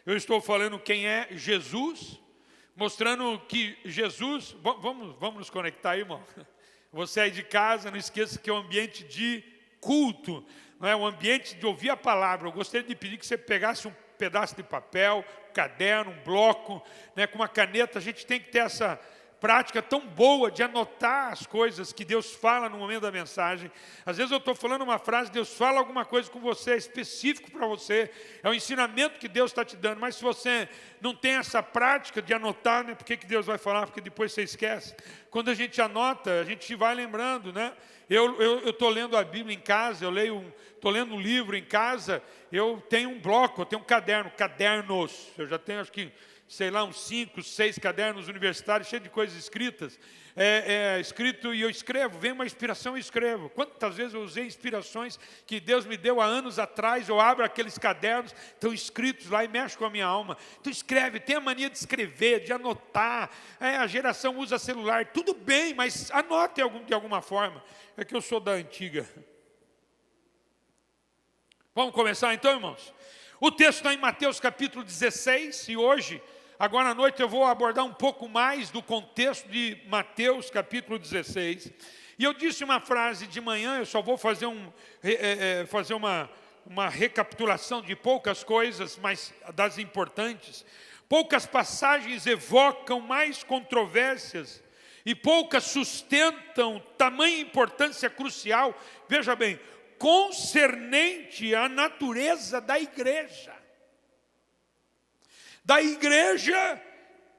Eu estou falando quem é Jesus, mostrando que Jesus... Vamos nos conectar aí, irmão? Você aí de casa, não esqueça que é um ambiente de culto, não é um ambiente de ouvir a palavra. Eu gostaria de pedir que você pegasse um pedaço de papel, um caderno, um bloco, né, com uma caneta. A gente tem que ter essa prática tão boa de anotar as coisas que Deus fala no momento da mensagem. Às vezes eu estou falando uma frase, Deus fala alguma coisa com você, é específico para você, é um ensinamento que Deus está te dando, mas se você não tem essa prática de anotar, né, por que Deus vai falar? Porque depois você esquece. Quando a gente anota, a gente vai lembrando, né? Eu estou lendo a Bíblia em casa, estou lendo um livro em casa, eu tenho um bloco, eu tenho um caderno, cadernos, eu já tenho acho que, sei lá, uns 5, 6 cadernos universitários, cheios de coisas escritas, escrito e eu escrevo, vem uma inspiração e escrevo. Quantas vezes eu usei inspirações que Deus me deu há anos atrás, eu abro aqueles cadernos, estão escritos lá e mexo com a minha alma. Então escreve, tem a mania de escrever, de anotar, a geração usa celular, tudo bem, mas anote de alguma forma. É que eu sou da antiga. Vamos começar então, irmãos? O texto está em Mateus capítulo 16 e hoje... Agora à noite eu vou abordar um pouco mais do contexto de Mateus capítulo 16. E eu disse uma frase de manhã, eu só vou fazer, uma recapitulação de poucas coisas, mas das importantes. Poucas passagens evocam mais controvérsias e poucas sustentam tamanha importância crucial, veja bem, concernente à natureza da igreja. Da igreja,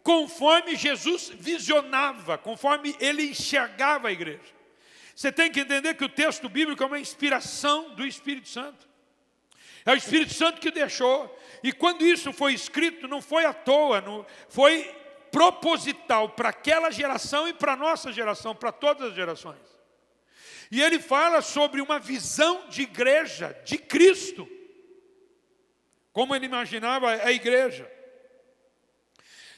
conforme Jesus visionava, conforme ele enxergava a igreja. Você tem que entender que o texto bíblico é uma inspiração do Espírito Santo. É o Espírito Santo que deixou. E quando isso foi escrito, não foi à toa, foi proposital para aquela geração e para a nossa geração, para todas as gerações. E ele fala sobre uma visão de igreja, de Cristo. Como ele imaginava a igreja.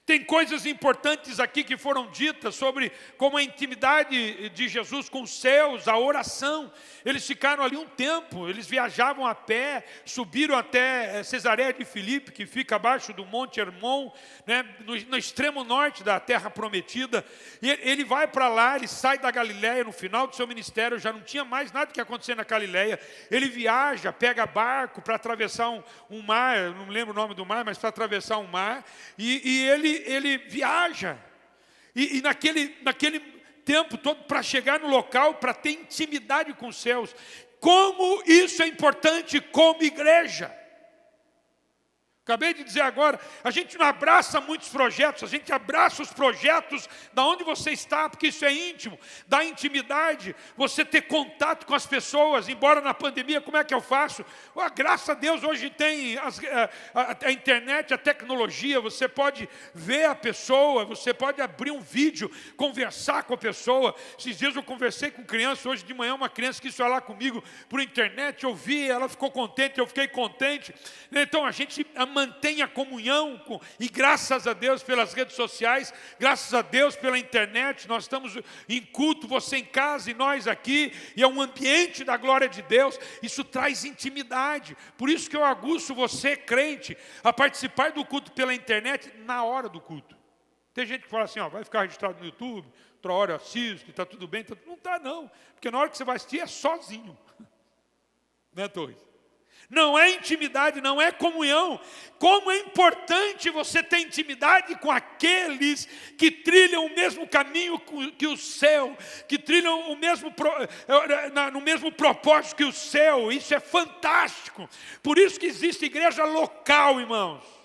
Tem coisas importantes aqui que foram ditas sobre como a intimidade de Jesus com os céus, a oração. Eles ficaram ali um tempo, eles viajavam a pé, subiram até Cesareia de Filipe, que fica abaixo do Monte Hermon, né, no extremo norte da terra prometida. E ele vai para lá, ele sai da Galileia, no final do seu ministério, já não tinha mais nada que acontecer na Galileia. Ele viaja, pega barco para atravessar um mar, eu não lembro o nome do mar, mas para atravessar um mar, e ele viaja, e naquele tempo todo, para chegar no local, para ter intimidade com os céus. Como isso é importante como igreja. Acabei de dizer agora, a gente não abraça muitos projetos, a gente abraça os projetos da onde você está, porque isso é íntimo, dá intimidade, você ter contato com as pessoas, embora na pandemia, como é que eu faço? Graças a Deus, hoje tem a internet, a tecnologia, você pode ver a pessoa, você pode abrir um vídeo, conversar com a pessoa. Esses dias eu conversei com criança, hoje de manhã uma criança quis falar comigo por internet, eu vi, ela ficou contente, eu fiquei contente. Então a gente mantém a comunhão, e graças a Deus pelas redes sociais, graças a Deus pela internet, nós estamos em culto, você em casa e nós aqui, e é um ambiente da glória de Deus, isso traz intimidade. Por isso que eu aguço você, crente, a participar do culto pela internet na hora do culto. Tem gente que fala assim, vai ficar registrado no YouTube, outra hora eu assisto, está tudo bem, não está não, porque na hora que você vai assistir é sozinho, né, Torres? Não é intimidade, não é comunhão. Como é importante você ter intimidade com aqueles que trilham o mesmo caminho que o seu, que trilham no mesmo propósito que o seu. Isso é fantástico. Por isso que existe igreja local, irmãos.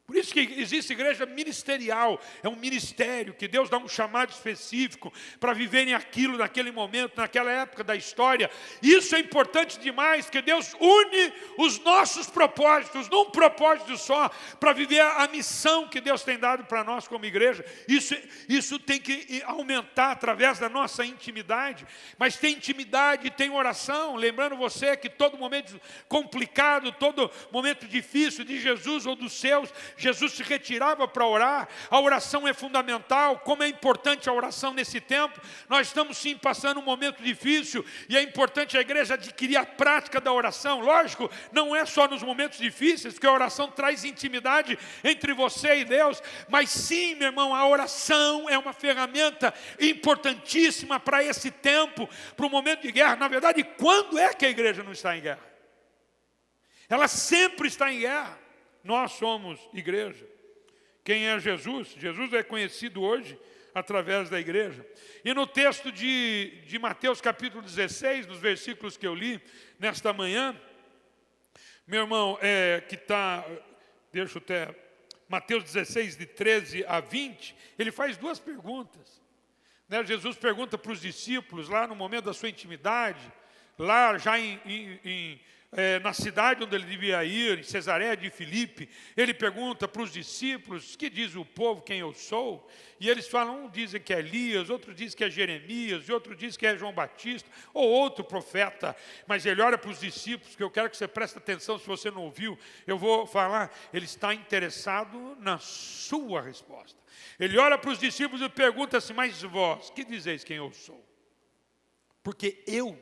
Por isso que existe igreja ministerial, é um ministério que Deus dá um chamado específico para viverem aquilo naquele momento, naquela época da história. Isso é importante demais, que Deus une os nossos propósitos num propósito só, para viver a missão que Deus tem dado para nós como igreja. Isso tem que aumentar através da nossa intimidade, mas tem intimidade, tem oração, lembrando você que todo momento complicado, todo momento difícil de Jesus ou dos seus, Jesus se retirava para orar. A oração é fundamental. Como é importante a oração nesse tempo. Nós estamos sim passando um momento difícil e é importante a igreja adquirir a prática da oração. Lógico, não é só nos momentos difíceis, porque a oração traz intimidade entre você e Deus, mas sim, meu irmão, a oração é uma ferramenta importantíssima para esse tempo, para o momento de guerra. Na verdade, quando é que a igreja não está em guerra? Ela sempre está em guerra. Nós somos igreja. Quem é Jesus? Jesus é conhecido hoje através da igreja. E no texto de Mateus capítulo 16, nos versículos que eu li nesta manhã, meu irmão, que está, deixa eu até, Mateus 16, de 13 a 20, ele faz duas perguntas. Né? Jesus pergunta para os discípulos, lá no momento da sua intimidade, lá já na cidade onde ele devia ir, em Cesareia de Filipe, ele pergunta para os discípulos, que diz o povo quem eu sou? E eles falam, um dizem que é Elias, outro diz que é Jeremias, e outro diz que é João Batista, ou outro profeta. Mas ele olha para os discípulos, que eu quero que você preste atenção, se você não ouviu, eu vou falar, ele está interessado na sua resposta. Ele olha para os discípulos e pergunta assim, mas vós, que dizeis quem eu sou? Porque eu,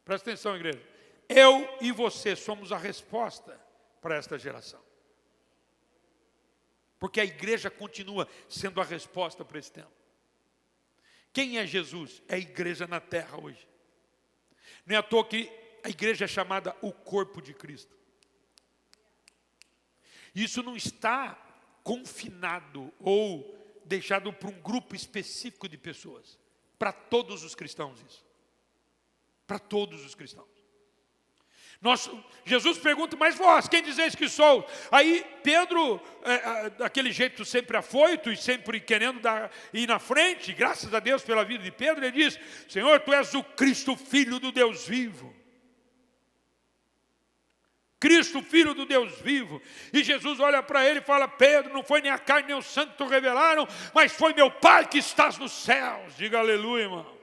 presta atenção, igreja, eu e você somos a resposta para esta geração. Porque a igreja continua sendo a resposta para esse tempo. Quem é Jesus? É a igreja na terra hoje. Não é à toa que a igreja é chamada o corpo de Cristo. Isso não está confinado ou deixado para um grupo específico de pessoas. Para todos os cristãos isso. Para todos os cristãos. Jesus pergunta, mas vós, quem dizeis que sou? Aí Pedro, daquele jeito sempre afoito e sempre querendo ir na frente, graças a Deus pela vida de Pedro, ele diz, Senhor, tu és o Cristo, Filho do Deus vivo. Cristo, Filho do Deus vivo. E Jesus olha para ele e fala, Pedro, não foi nem a carne nem o sangue que te revelaram, mas foi meu Pai que estás nos céus. Diga aleluia, irmão.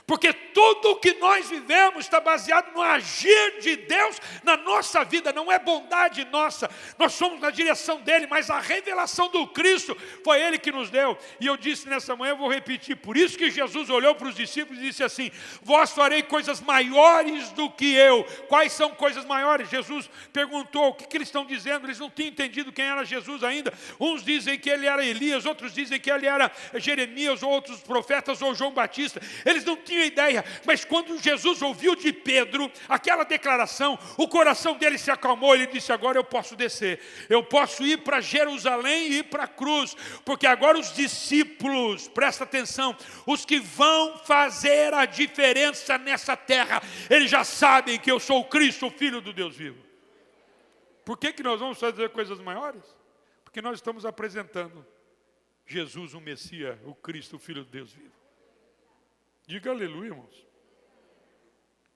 Porque tudo o que nós vivemos está baseado no agir de Deus na nossa vida, não é bondade nossa, nós somos na direção dele, mas a revelação do Cristo foi ele que nos deu. E eu disse nessa manhã, eu vou repetir, por isso que Jesus olhou para os discípulos e disse assim, vós farei coisas maiores do que eu. Quais são coisas maiores? Jesus perguntou, o que eles estão dizendo? Eles não tinham entendido quem era Jesus ainda. Uns dizem que ele era Elias, outros dizem que ele era Jeremias, ou outros profetas, ou João Batista. Eles não tinham ideia, mas quando Jesus ouviu de Pedro aquela declaração, o coração dele se acalmou. Ele disse, agora eu posso descer, eu posso ir para Jerusalém e ir para a cruz, porque agora os discípulos, presta atenção, os que vão fazer a diferença nessa terra, eles já sabem que eu sou o Cristo, o Filho do Deus vivo. Por que nós vamos fazer coisas maiores? Porque nós estamos apresentando Jesus, o Messias, o Cristo, o Filho de Deus vivo. Diga aleluia, irmãos.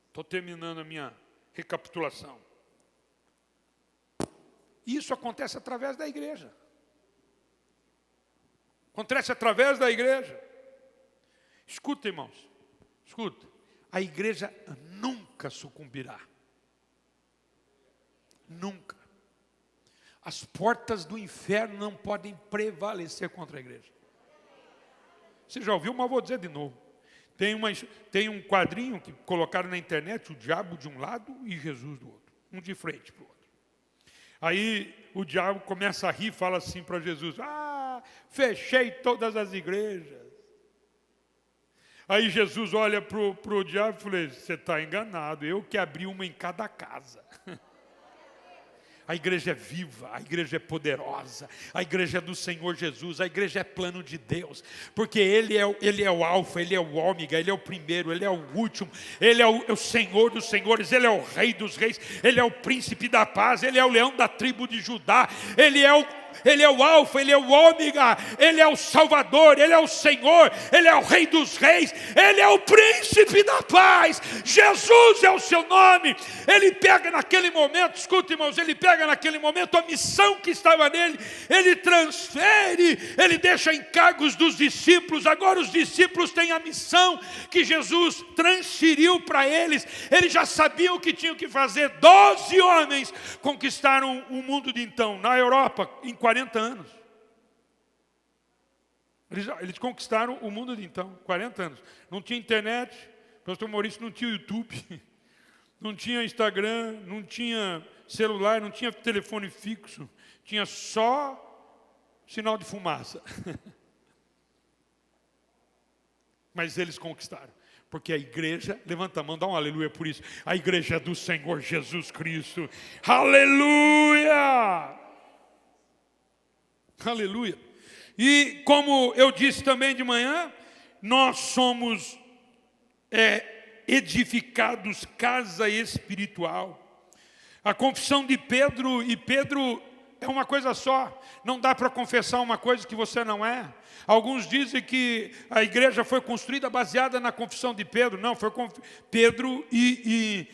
Estou terminando a minha recapitulação. Isso acontece através da igreja. Acontece através da igreja. Escuta, irmãos. Escuta. A igreja nunca sucumbirá. Nunca. As portas do inferno não podem prevalecer contra a igreja. Você já ouviu, mas vou dizer de novo. Tem um quadrinho que colocaram na internet, o diabo de um lado e Jesus do outro. Um de frente para o outro. Aí o diabo começa a rir e fala assim para Jesus, fechei todas as igrejas. Aí Jesus olha para o diabo e fala, você está enganado, eu que abri uma em cada casa. A igreja é viva, a igreja é poderosa, a igreja é do Senhor Jesus, a igreja é plano de Deus, porque Ele é o alfa, Ele é o ômega, Ele é o primeiro, Ele é o último, Ele é o Senhor dos senhores, Ele é o Rei dos reis, Ele é o príncipe da paz, Ele é o leão da tribo de Judá, Ele é o Ele é o alfa, Ele é o ômega, Ele é o Salvador, Ele é o Senhor, Ele é o Rei dos Reis, Ele é o Príncipe da Paz. Jesus é o seu nome. Ele pega naquele momento, escuta, irmãos, Ele pega naquele momento a missão que estava nele, Ele transfere, Ele deixa encargos dos discípulos. Agora os discípulos têm a missão que Jesus transferiu para eles. Eles já sabiam o que tinham que fazer. 12 homens conquistaram o mundo de então, na Europa, em 40 anos. Eles conquistaram o mundo de então, 40 anos. Não tinha internet, o pastor Maurício não tinha YouTube, não tinha Instagram, não tinha celular, não tinha telefone fixo, tinha só sinal de fumaça. Mas eles conquistaram. Porque a igreja, levanta a mão, dá um aleluia por isso. A igreja é do Senhor Jesus Cristo. Aleluia! Aleluia. E como eu disse também de manhã, nós somos edificados casa espiritual. A confissão de Pedro, e Pedro é uma coisa só. Não dá para confessar uma coisa que você não é. Alguns dizem que a igreja foi construída baseada na confissão de Pedro. Não, foi Pedro e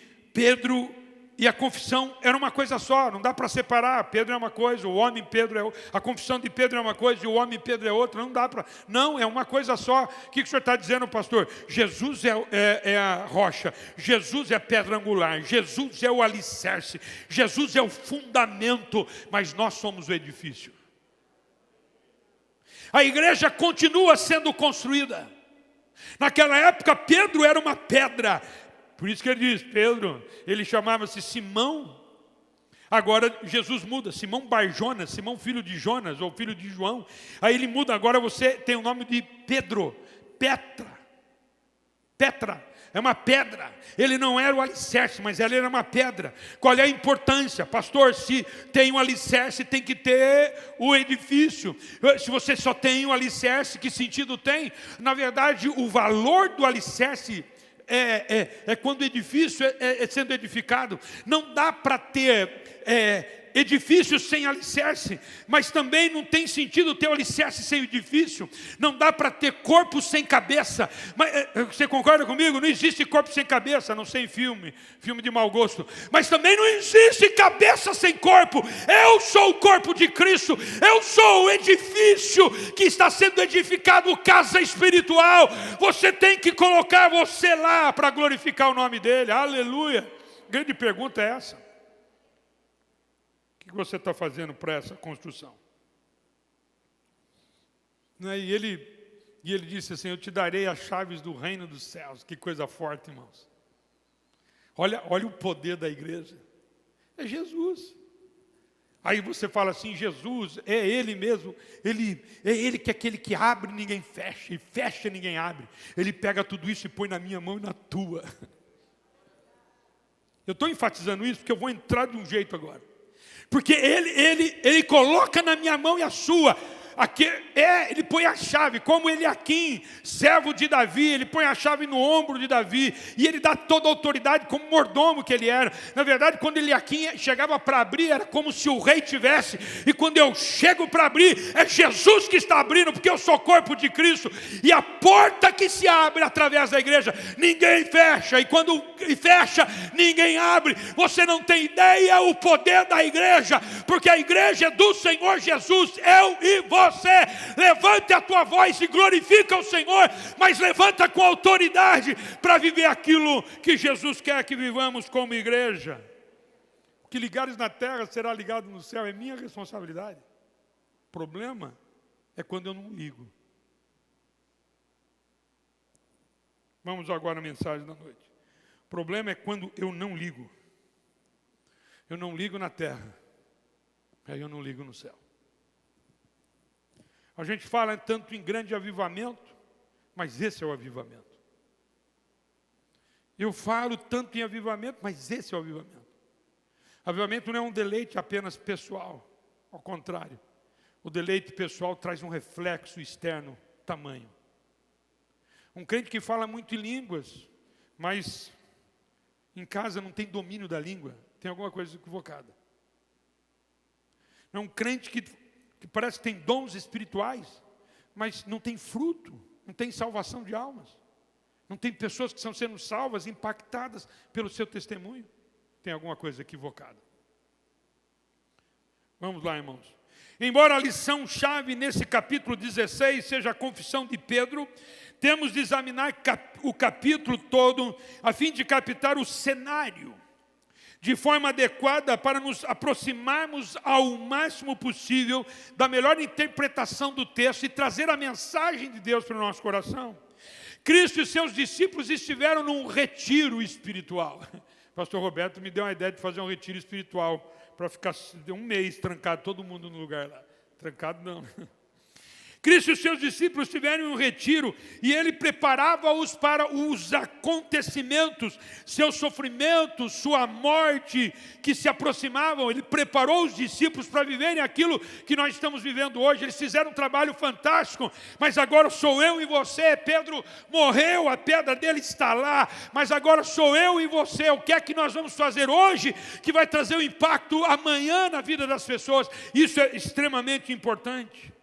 a confissão era uma coisa só. Não dá para separar. Pedro é uma coisa, o homem Pedro é outra. A confissão de Pedro é uma coisa e o homem Pedro é outra. Não dá para. Não, é uma coisa só. O que o senhor está dizendo, pastor? Jesus é a rocha. Jesus é a pedra angular. Jesus é o alicerce. Jesus é o fundamento. Mas nós somos o edifício. A igreja continua sendo construída. Naquela época, Pedro era uma pedra. Por isso que ele diz, Pedro, ele chamava-se Simão. Agora Jesus muda, Simão Bar-Jonas, Simão filho de Jonas, ou filho de João. Aí ele muda, agora você tem o nome de Pedro, Petra. É uma pedra. Ele não era o alicerce, mas ela era uma pedra. Qual é a importância? Pastor, se tem um alicerce, tem que ter o edifício. Se você só tem um alicerce, que sentido tem? Na verdade, o valor do alicerce é quando o edifício é sendo edificado. Não dá para ter edifício sem alicerce, mas também não tem sentido ter o alicerce sem edifício. Não dá para ter corpo sem cabeça. Mas, você concorda comigo? Não existe corpo sem cabeça, a não ser em filme de mau gosto. Mas também não existe cabeça sem corpo. Eu sou o corpo de Cristo. Eu sou o edifício que está sendo edificado, casa espiritual. Você tem que colocar você lá para glorificar o nome dele. Aleluia. A grande pergunta é essa. O que você está fazendo para essa construção? E ele disse assim, eu te darei as chaves do reino dos céus. Que coisa forte, irmãos. Olha o poder da igreja. É Jesus. Aí você fala assim, Jesus é Ele mesmo. É Ele que é aquele que abre e ninguém fecha. E fecha e ninguém abre. Ele pega tudo isso e põe na minha mão e na tua. Eu estou enfatizando isso porque eu vou entrar de um jeito agora. Porque ele coloca na minha mão e a sua. Aqui, ele põe a chave, como Eliaquim, servo de Davi, ele põe a chave no ombro de Davi, e ele dá toda a autoridade como mordomo que ele era. Na verdade, quando Eliaquim chegava para abrir, era como se o rei tivesse, e quando eu chego para abrir, é Jesus que está abrindo, porque eu sou corpo de Cristo, e a porta que se abre através da igreja, ninguém fecha, e quando fecha, ninguém abre. Você não tem ideia o poder da igreja, porque a igreja é do Senhor Jesus, eu e você. Levante a tua voz e glorifica o Senhor, mas levanta com autoridade para viver aquilo que Jesus quer que vivamos como igreja. O que ligares na terra será ligado no céu, é minha responsabilidade. O problema é quando eu não ligo. Vamos agora à mensagem da noite. O problema é quando eu não ligo. Eu não ligo na terra, aí eu não ligo no céu. A gente fala tanto em grande avivamento, mas esse é o avivamento. Eu falo tanto em avivamento, mas esse é o avivamento. Avivamento não é um deleite apenas pessoal, ao contrário. O deleite pessoal traz um reflexo externo, tamanho. Um crente que fala muito em línguas, mas em casa não tem domínio da língua, tem alguma coisa equivocada. É um crente que que parece que tem dons espirituais, mas não tem fruto, não tem salvação de almas. Não tem pessoas que estão sendo salvas, impactadas pelo seu testemunho. Tem alguma coisa equivocada. Vamos lá, irmãos. Embora a lição-chave nesse capítulo 16 seja a confissão de Pedro, temos de examinar o capítulo todo a fim de captar o cenário de forma adequada para nos aproximarmos ao máximo possível da melhor interpretação do texto e trazer a mensagem de Deus para o nosso coração. Cristo e seus discípulos estiveram num retiro espiritual. Pastor Roberto me deu uma ideia de fazer um retiro espiritual para ficar um mês trancado, todo mundo no lugar lá. Trancado não. Cristo e seus discípulos estiveram em um retiro e ele preparava-os para os acontecimentos, seu sofrimento, sua morte que se aproximavam. Ele preparou os discípulos para viverem aquilo que nós estamos vivendo hoje. Eles fizeram um trabalho fantástico, mas agora sou eu e você. Pedro morreu, a pedra dele está lá, mas agora sou eu e você. O que é que nós vamos fazer hoje que vai trazer um impacto amanhã na vida das pessoas? Isso é extremamente importante.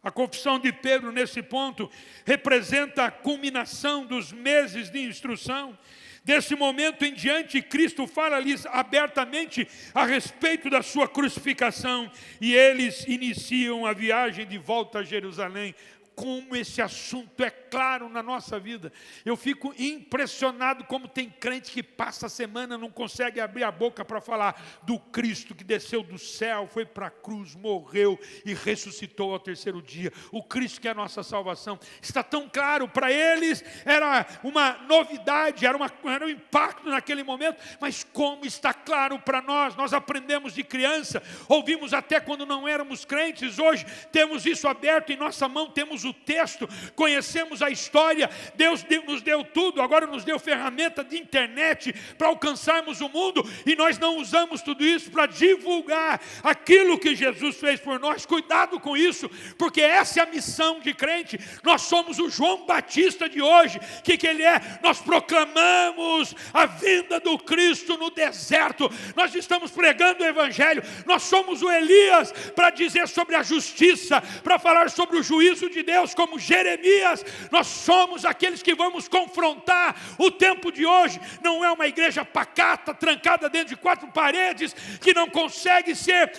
A confissão de Pedro, nesse ponto, representa a culminação dos meses de instrução. Desse momento em diante, Cristo fala-lhes abertamente a respeito da sua crucificação. E eles iniciam a viagem de volta a Jerusalém. Como esse assunto é claro na nossa vida. Eu fico impressionado como tem crente que passa a semana, não consegue abrir a boca para falar do Cristo que desceu do céu, foi para a cruz, morreu e ressuscitou ao terceiro dia. O Cristo que é a nossa salvação. Está tão claro, para eles era uma novidade, era um impacto naquele momento, mas como está claro para nós, nós aprendemos de criança, ouvimos até quando não éramos crentes, hoje temos isso aberto em nossa mão, temos o texto, conhecemos a história, Deus nos deu tudo, agora nos deu ferramenta de internet para alcançarmos o mundo, e nós não usamos tudo isso para divulgar aquilo que Jesus fez por nós. Cuidado com isso, porque essa é a missão de crente. Nós somos o João Batista de hoje. O que ele é? Nós proclamamos a vinda do Cristo no deserto, nós estamos pregando o Evangelho, nós somos o Elias para dizer sobre a justiça, para falar sobre o juízo de Deus, como Jeremias. Nós somos aqueles que vamos confrontar o tempo de hoje. Não é uma igreja pacata, trancada dentro de quatro paredes, que não consegue ser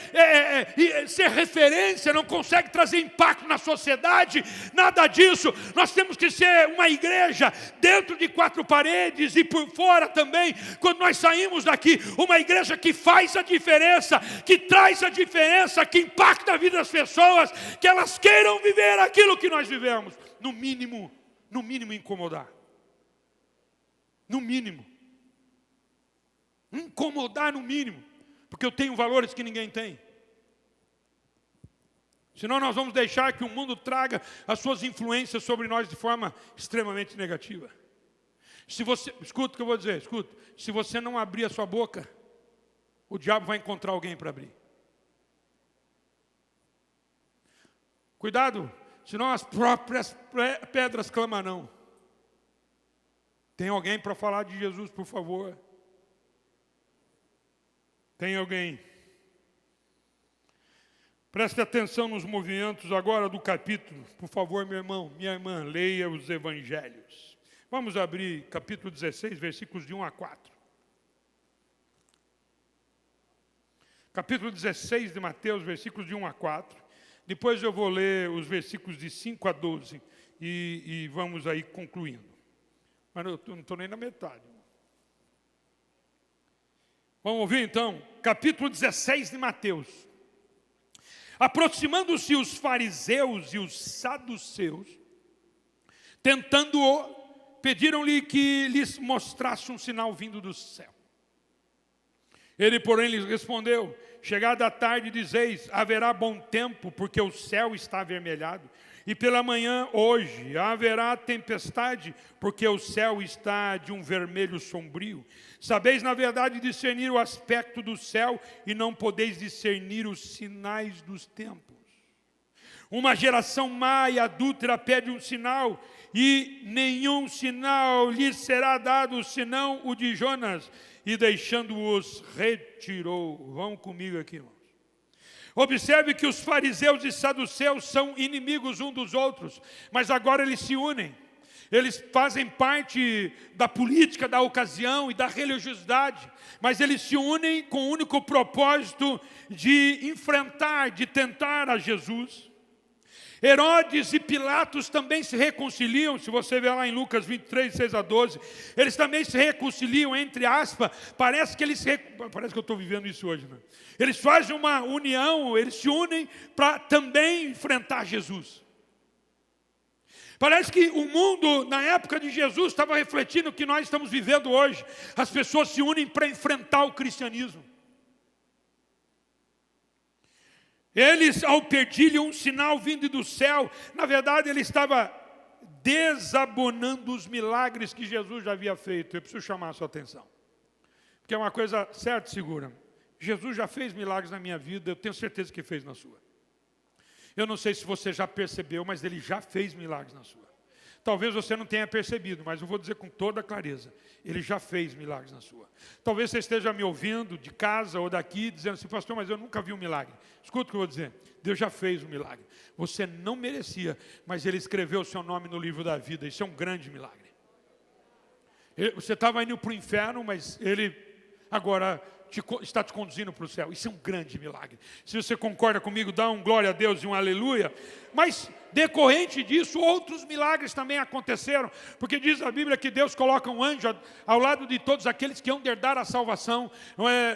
referência, não consegue trazer impacto na sociedade, nada disso. Nós temos que ser uma igreja dentro de quatro paredes e por fora também, quando nós saímos daqui, uma igreja que faz a diferença, que traz a diferença, que impacta a vida das pessoas, que elas queiram viver aquilo que nós vivemos, no mínimo incomodar. No mínimo. Incomodar no mínimo, porque eu tenho valores que ninguém tem. Senão nós vamos deixar que o mundo traga as suas influências sobre nós de forma extremamente negativa. Escuta o que eu vou dizer, escuta. Se você não abrir a sua boca, o diabo vai encontrar alguém para abrir. Cuidado, senão as próprias pedras clamarão. Tem alguém para falar de Jesus, por favor? Tem alguém? Preste atenção nos movimentos agora do capítulo. Por favor, meu irmão, minha irmã, leia os evangelhos. Vamos abrir capítulo 16, versículos de 1 a 4. Capítulo 16 de Mateus, versículos de 1 a 4. Depois eu vou ler os versículos de 5 a 12 e vamos aí concluindo. Mas eu não estou nem na metade. Vamos ouvir então, capítulo 16 de Mateus. Aproximando-se os fariseus e os saduceus, tentando-o, pediram-lhe que lhes mostrasse um sinal vindo do céu. Ele, porém, lhes respondeu: chegada a tarde, dizeis, haverá bom tempo, porque o céu está avermelhado. E pela manhã, hoje, haverá tempestade, porque o céu está de um vermelho sombrio. Sabeis, na verdade, discernir o aspecto do céu, e não podeis discernir os sinais dos tempos. Uma geração má e adúltera pede um sinal, e nenhum sinal lhe será dado, senão o de Jonas. E deixando-os, retirou. Vão comigo aqui, irmãos. Observe que os fariseus e saduceus são inimigos uns dos outros, mas agora eles se unem. Eles fazem parte da política da ocasião e da religiosidade, mas eles se unem com o único propósito de enfrentar, de tentar a Jesus. Herodes e Pilatos também se reconciliam, se você ver lá em Lucas 23, 6 a 12, eles também se reconciliam, entre aspas, parece que eu estou vivendo isso hoje, né? Eles fazem uma união, eles se unem para também enfrentar Jesus. Parece que o mundo, na época de Jesus, estava refletindo o que nós estamos vivendo hoje. As pessoas se unem para enfrentar o cristianismo. Eles, ao pedir-lhe um sinal vindo do céu, na verdade ele estava desabonando os milagres que Jesus já havia feito. Eu preciso chamar a sua atenção, porque é uma coisa certa e segura. Jesus já fez milagres na minha vida, eu tenho certeza que fez na sua. Eu não sei se você já percebeu, mas ele já fez milagres na sua. Talvez você não tenha percebido, mas eu vou dizer com toda clareza, ele já fez milagres na sua. Talvez você esteja me ouvindo de casa ou daqui, dizendo assim, pastor, mas eu nunca vi um milagre. Escuta o que eu vou dizer, Deus já fez um milagre. Você não merecia, mas ele escreveu o seu nome no livro da vida, isso é um grande milagre. Você estava indo para o inferno, mas ele agora está te conduzindo para o céu. Isso é um grande milagre. Se você concorda comigo, dá um glória a Deus e um aleluia. Mas, decorrente disso, outros milagres também aconteceram. Porque diz a Bíblia que Deus coloca um anjo ao lado de todos aqueles que hão de herdar a salvação.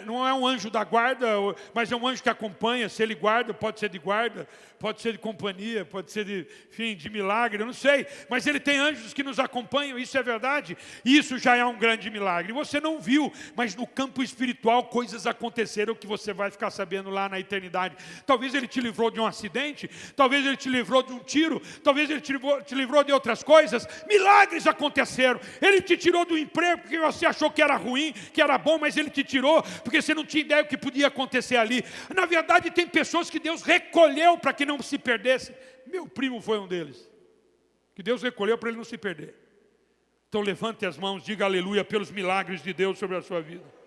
Não é um anjo da guarda, mas é um anjo que acompanha. Se ele guarda, pode ser de guarda, pode ser de companhia, pode ser de milagre, eu não sei. Mas ele tem anjos que nos acompanham, isso é verdade. E isso já é um grande milagre. Você não viu, mas no campo espiritual coisas aconteceram que você vai ficar sabendo lá na eternidade. Talvez ele te livrou de um acidente, talvez ele te livrou de um tiro, talvez ele te livrou de outras coisas. Milagres aconteceram. Ele te tirou do emprego porque você achou que era ruim, que era bom, mas ele te tirou porque você não tinha ideia do que podia acontecer ali. Na verdade, tem pessoas que Deus recolheu para que não se perdesse. Meu primo foi um deles, que Deus recolheu para ele não se perder. Então levante as mãos, diga aleluia pelos milagres de Deus sobre a sua vida.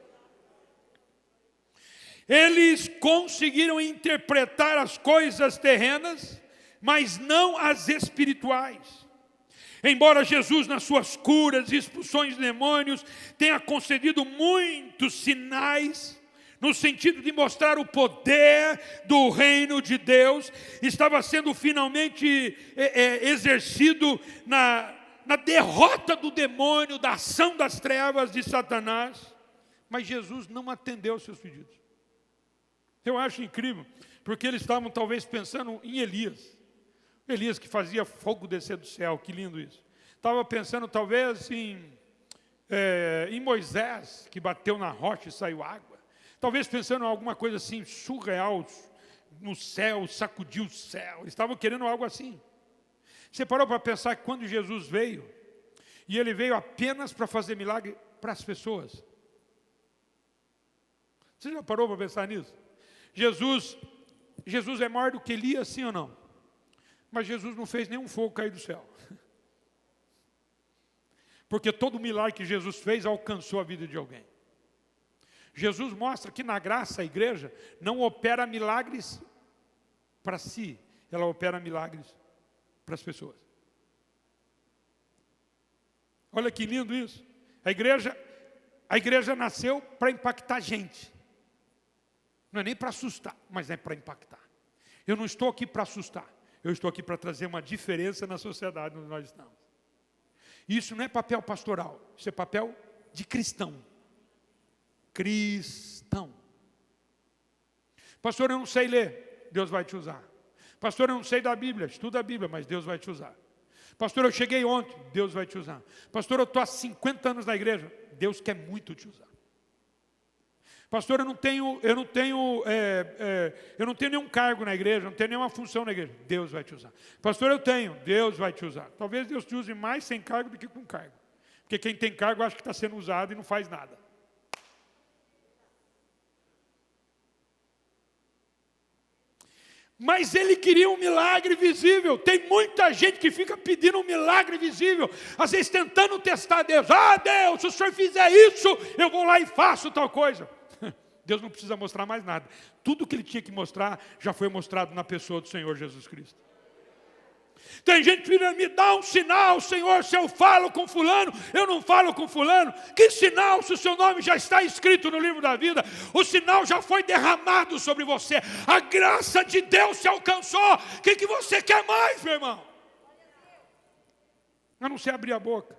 Eles conseguiram interpretar as coisas terrenas, mas não as espirituais. Embora Jesus, nas suas curas e expulsões de demônios, tenha concedido muitos sinais, no sentido de mostrar o poder do reino de Deus, estava sendo finalmente exercido na derrota do demônio, da ação das trevas de Satanás. Mas Jesus não atendeu aos seus pedidos. Eu acho incrível, porque eles estavam talvez pensando em Elias. Elias que fazia fogo descer do céu, que lindo isso. Estava pensando talvez em Moisés, que bateu na rocha e saiu água. Talvez pensando em alguma coisa assim, surreal, no céu, sacudiu o céu. Eles estavam querendo algo assim. Você parou para pensar que quando Jesus veio, e ele veio apenas para fazer milagre para as pessoas. Você já parou para pensar nisso? Jesus é maior do que Elias, sim ou não? Mas Jesus não fez nenhum fogo cair do céu. Porque todo milagre que Jesus fez alcançou a vida de alguém. Jesus mostra que na graça a igreja não opera milagres para si, ela opera milagres para as pessoas. Olha que lindo isso. A igreja nasceu para impactar gente. Não é nem para assustar, mas é para impactar. Eu não estou aqui para assustar. Eu estou aqui para trazer uma diferença na sociedade onde nós estamos. Isso não é papel pastoral. Isso é papel de cristão. Cristão. Pastor, eu não sei ler. Deus vai te usar. Pastor, eu não sei da Bíblia. Estuda a Bíblia, mas Deus vai te usar. Pastor, eu cheguei ontem. Deus vai te usar. Pastor, eu estou há 50 anos na igreja. Deus quer muito te usar. Pastor, eu não tenho nenhum cargo na igreja, não tenho nenhuma função na igreja. Deus vai te usar. Pastor, eu tenho. Deus vai te usar. Talvez Deus te use mais sem cargo do que com cargo. Porque quem tem cargo acha que está sendo usado e não faz nada. Mas ele queria um milagre visível. Tem muita gente que fica pedindo um milagre visível, às vezes tentando testar Deus. Ah, Deus, se o Senhor fizer isso, eu vou lá e faço tal coisa. Deus não precisa mostrar mais nada. Tudo que Ele tinha que mostrar, já foi mostrado na pessoa do Senhor Jesus Cristo. Tem gente que me dá um sinal, Senhor, se eu falo com fulano, eu não falo com fulano. Que sinal, se o seu nome já está escrito no livro da vida? O sinal já foi derramado sobre você. A graça de Deus se alcançou. O que você quer mais, meu irmão? A não ser abrir a boca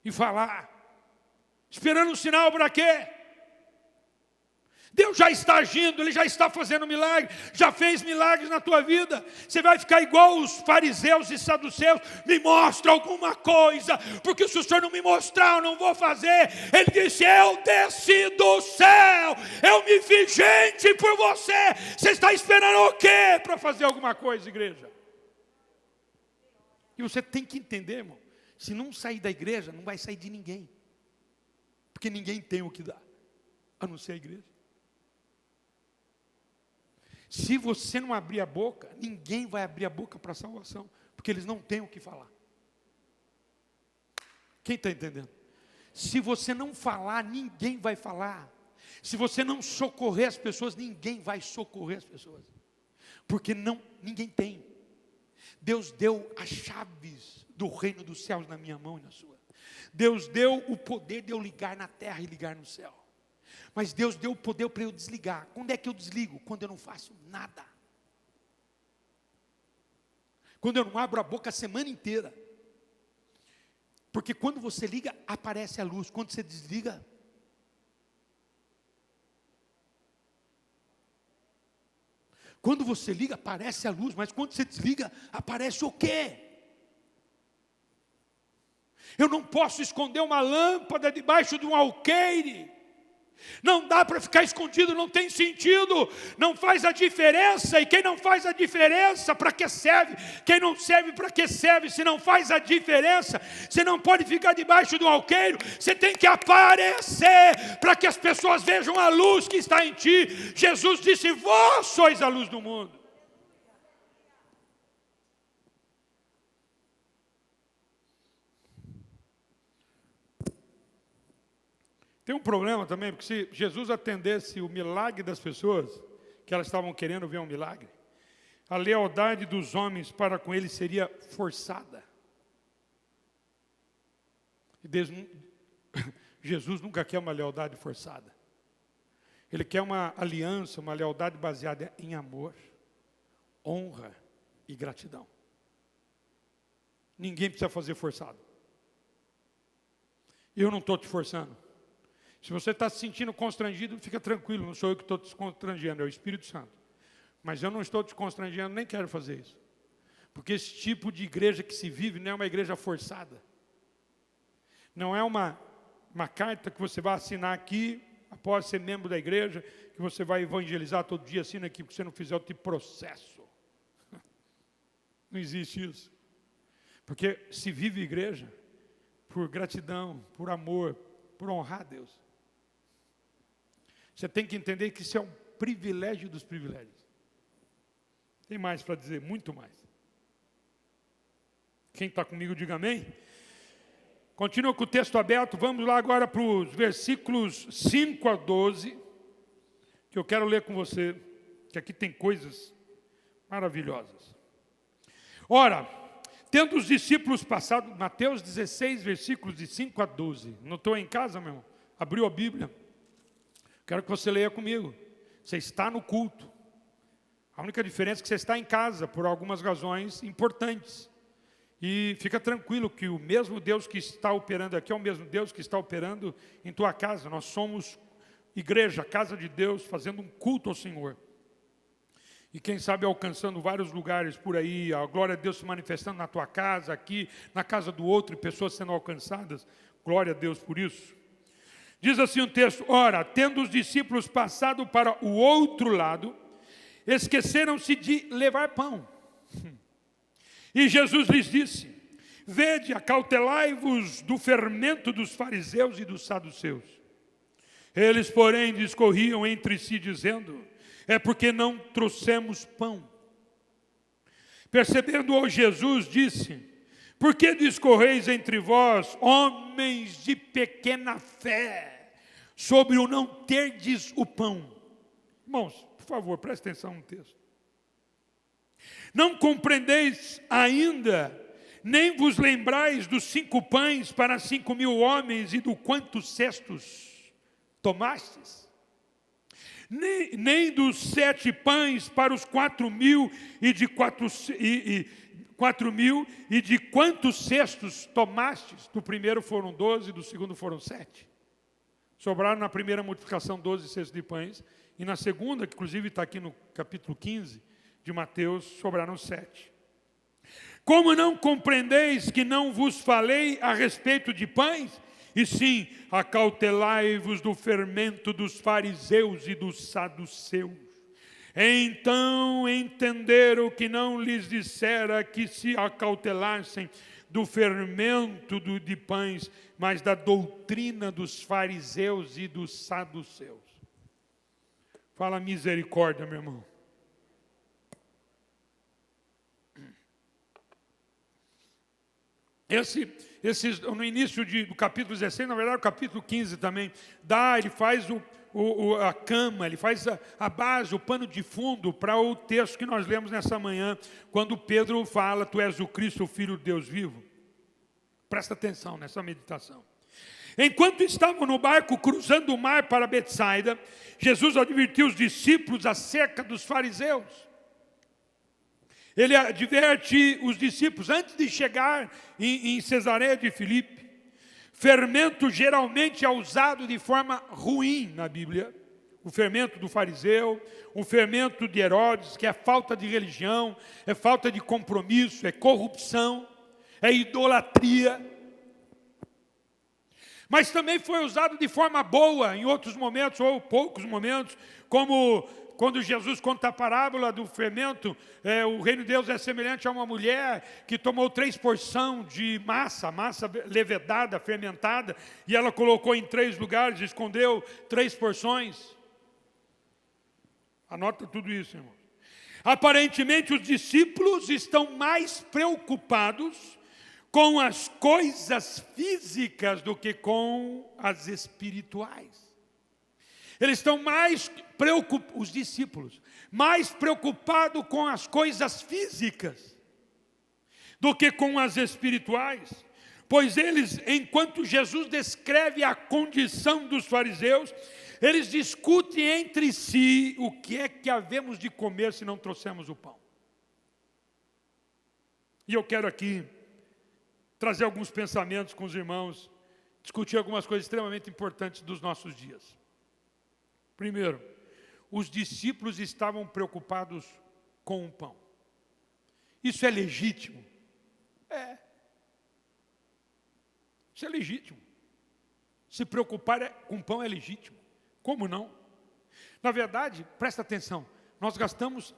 e falar. Esperando um sinal para quê? Deus já está agindo, Ele já está fazendo milagre, já fez milagres na tua vida. Você vai ficar igual os fariseus e saduceus, me mostra alguma coisa, porque se o Senhor não me mostrar, eu não vou fazer. Ele disse, eu desci do céu, eu me fiz gente por você. Você está esperando o quê para fazer alguma coisa, igreja? E você tem que entender, irmão, se não sair da igreja, não vai sair de ninguém. Porque ninguém tem o que dar, a não ser a igreja. Se você não abrir a boca, ninguém vai abrir a boca para a salvação, porque eles não têm o que falar. Quem está entendendo? Se você não falar, ninguém vai falar. Se você não socorrer as pessoas, ninguém vai socorrer as pessoas. Porque ninguém tem. Deus deu as chaves do reino dos céus na minha mão e na sua. Deus deu o poder de eu ligar na terra e ligar no céu. Mas Deus deu o poder para eu desligar. Quando é que eu desligo? Quando eu não faço nada. Quando eu não abro a boca a semana inteira. Porque quando você liga, aparece a luz. Quando você desliga, quando você liga, aparece a luz. Mas quando você desliga, aparece o quê? Eu não posso esconder uma lâmpada debaixo de um alqueire. Não dá para ficar escondido, não tem sentido, não faz a diferença. E quem não faz a diferença, para que serve? Quem não serve, para que serve? Se não faz a diferença, você não pode ficar debaixo do alqueiro. Você tem que aparecer, para que as pessoas vejam a luz que está em ti. Jesus disse, vós sois a luz do mundo. Tem um problema também, porque se Jesus atendesse o milagre das pessoas, que elas estavam querendo ver um milagre, a lealdade dos homens para com ele seria forçada. Jesus nunca quer uma lealdade forçada. Ele quer uma aliança, uma lealdade baseada em amor, honra e gratidão. Ninguém precisa fazer forçado. Eu não estou te forçando. Se você está se sentindo constrangido, fica tranquilo, não sou eu que estou te constrangendo, é o Espírito Santo. Mas eu não estou te constrangendo, nem quero fazer isso. Porque esse tipo de igreja que se vive não é uma igreja forçada. Não é uma carta que você vai assinar aqui, após ser membro da igreja, que você vai evangelizar todo dia, assina aqui, porque você não fizer, eu te processo. Não existe isso. Porque se vive igreja por gratidão, por amor, por honrar a Deus. Você tem que entender que isso é um privilégio dos privilégios. Tem mais para dizer, muito mais. Quem está comigo, diga amém. Continua com o texto aberto, vamos lá agora para os versículos 5 a 12, que eu quero ler com você, que aqui tem coisas maravilhosas. Ora, tendo os discípulos passado, Mateus 16, versículos de 5 a 12. Não estou em casa, meu irmão? Abriu a Bíblia. Quero que você leia comigo. Você está no culto. A única diferença é que você está em casa, por algumas razões importantes. E fica tranquilo que o mesmo Deus que está operando aqui é o mesmo Deus que está operando em tua casa. Nós somos igreja, casa de Deus, fazendo um culto ao Senhor. E quem sabe alcançando vários lugares por aí, a glória de Deus se manifestando na tua casa, aqui, na casa do outro, e pessoas sendo alcançadas. Glória a Deus por isso. Diz assim o texto, ora, tendo os discípulos passado para o outro lado, esqueceram-se de levar pão. E Jesus lhes disse, vede, acautelai-vos do fermento dos fariseus e dos saduceus. Eles, porém, discorriam entre si, dizendo, é porque não trouxemos pão. Percebendo-o Jesus, disse, por que discorreis entre vós, homens de pequena fé? sobre o não terdes o pão. Irmãos, por favor, preste atenção no texto. Não compreendeis ainda, nem vos lembrais dos 5 pães para 5.000 homens e do quantos cestos tomastes? Nem dos 7 pães para os 4.000 e de 4.000 e de quantos cestos tomastes? Do primeiro foram 12, do segundo foram 7. Sobraram na primeira multiplicação 12 cestos de pães, e na segunda, que inclusive está aqui no capítulo 15 de Mateus, sobraram 7. Como não compreendeis que não vos falei a respeito de pães? E sim, acautelai-vos do fermento dos fariseus e dos saduceus. Então entenderam que não lhes dissera que se acautelassem do fermento de pães, mas da doutrina dos fariseus e dos saduceus. Fala misericórdia, meu irmão. No início do capítulo 16, na verdade o capítulo 15 também, ele faz a cama, ele faz a base, o pano de fundo para o texto que nós lemos nessa manhã, quando Pedro fala, tu és o Cristo, o Filho de Deus vivo. Presta atenção nessa meditação. Enquanto estavam no barco cruzando o mar para Betsaida, Jesus advertiu os discípulos acerca dos fariseus. Ele adverte os discípulos antes de chegar em Cesareia de Filipe. Fermento geralmente é usado de forma ruim na Bíblia. O fermento do fariseu, o fermento de Herodes, que é falta de religião, é falta de compromisso, é corrupção, é idolatria. Mas também foi usado de forma boa em outros momentos, ou poucos momentos, como quando Jesus conta a parábola do fermento, o reino de Deus é semelhante a uma mulher que tomou 3 porções de massa levedada, fermentada, e ela colocou em 3 lugares, escondeu 3 porções. Anota tudo isso, irmão. Aparentemente os discípulos estão mais preocupados com as coisas físicas do que com as espirituais. Eles estão mais preocupados, os discípulos, mais preocupados com as coisas físicas do que com as espirituais. Pois eles, enquanto Jesus descreve a condição dos fariseus, eles discutem entre si o que é que havemos de comer se não trouxermos o pão. E eu quero aqui trazer alguns pensamentos com os irmãos, discutir algumas coisas extremamente importantes dos nossos dias. Primeiro, os discípulos estavam preocupados com o pão. Isso é legítimo? É. Isso é legítimo. Se preocupar com pão é legítimo. Como não? Na verdade, presta atenção, nós gastamos,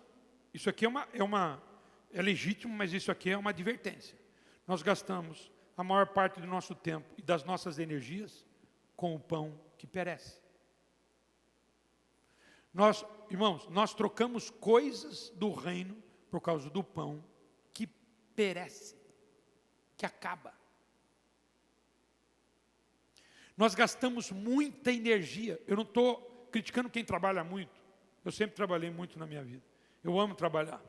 isso aqui é legítimo, mas isso aqui é uma advertência. Nós gastamos a maior parte do nosso tempo e das nossas energias com o pão que perece. Irmãos, nós trocamos coisas do reino por causa do pão que perece, que acaba. Nós gastamos muita energia. Eu não estou criticando quem trabalha muito. Eu sempre trabalhei muito na minha vida. Eu amo trabalhar.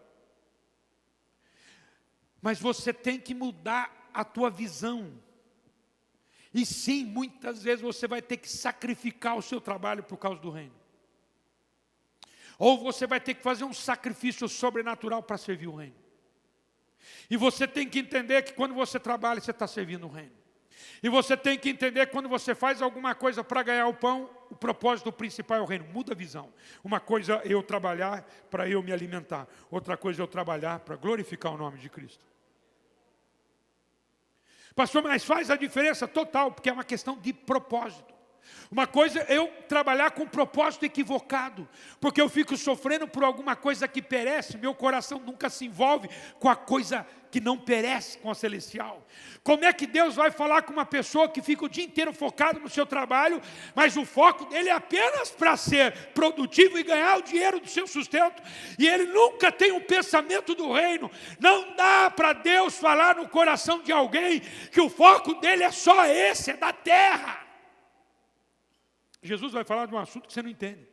Mas você tem que mudar a tua visão. E sim, muitas vezes você vai ter que sacrificar o seu trabalho por causa do reino. Ou você vai ter que fazer um sacrifício sobrenatural para servir o reino. E você tem que entender que quando você trabalha, você está servindo o reino. E você tem que entender que quando você faz alguma coisa para ganhar o pão, o propósito principal é o reino. Muda a visão. Uma coisa é eu trabalhar para eu me alimentar. Outra coisa é eu trabalhar para glorificar o nome de Cristo. Pastor, mas faz a diferença total, porque é uma questão de propósito. Uma coisa é eu trabalhar com propósito equivocado, porque eu fico sofrendo por alguma coisa que perece, meu coração nunca se envolve com a coisa que não perece, com a celestial. Como é que Deus vai falar com uma pessoa que fica o dia inteiro focado no seu trabalho, mas o foco dele é apenas para ser produtivo e ganhar o dinheiro do seu sustento, e ele nunca tem um pensamento do reino? Não dá para Deus falar no coração de alguém que o foco dele é só esse, é da terra. Jesus vai falar de um assunto que você não entende.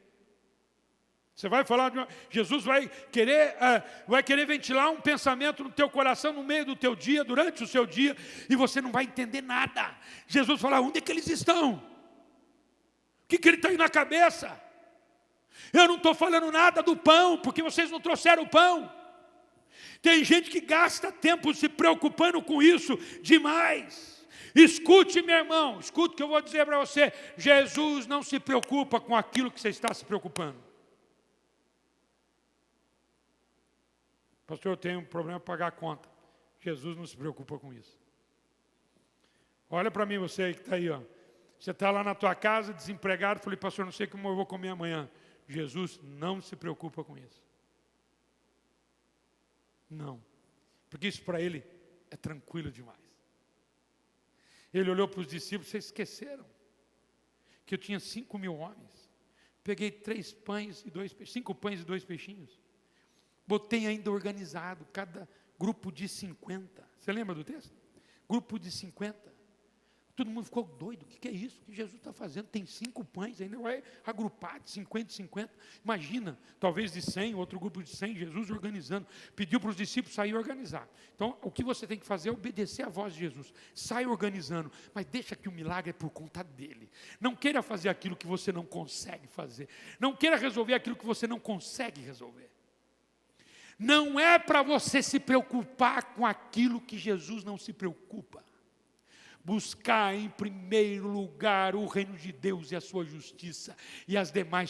Você vai falar Jesus vai querer ventilar um pensamento no teu coração, no meio do teu dia, durante o seu dia, e você não vai entender nada. Jesus fala, onde é que eles estão? O que ele está aí na cabeça? Eu não estou falando nada do pão, porque vocês não trouxeram o pão. Tem gente que gasta tempo se preocupando com isso demais. Escute, meu irmão, escute o que eu vou dizer para você. Jesus não se preocupa com aquilo que você está se preocupando. Pastor, eu tenho um problema para pagar a conta. Jesus não se preocupa com isso. Olha para mim, você aí que está aí, ó. Você está lá na tua casa, desempregado, falei, pastor, não sei como eu vou comer amanhã. Jesus não se preocupa com isso. Não. Porque isso para ele é tranquilo demais. Ele olhou para os discípulos, vocês esqueceram que eu tinha 5.000 homens. Peguei 5 pães e 2 peixinhos. Botei ainda organizado, cada grupo de 50. Você lembra do texto? Grupo de 50. Todo mundo ficou doido. O que é isso? O que Jesus está fazendo? Tem 5 pães, ainda vai agrupar de 50 em 50. Imagina, talvez de 100, outro grupo de 100, Jesus organizando. Pediu para os discípulos sair organizar. Então, o que você tem que fazer é obedecer à voz de Jesus. Sai organizando, mas deixa que o milagre é por conta dele. Não queira fazer aquilo que você não consegue fazer. Não queira resolver aquilo que você não consegue resolver. Não é para você se preocupar com aquilo que Jesus não se preocupa. Buscar em primeiro lugar o reino de Deus e a sua justiça, e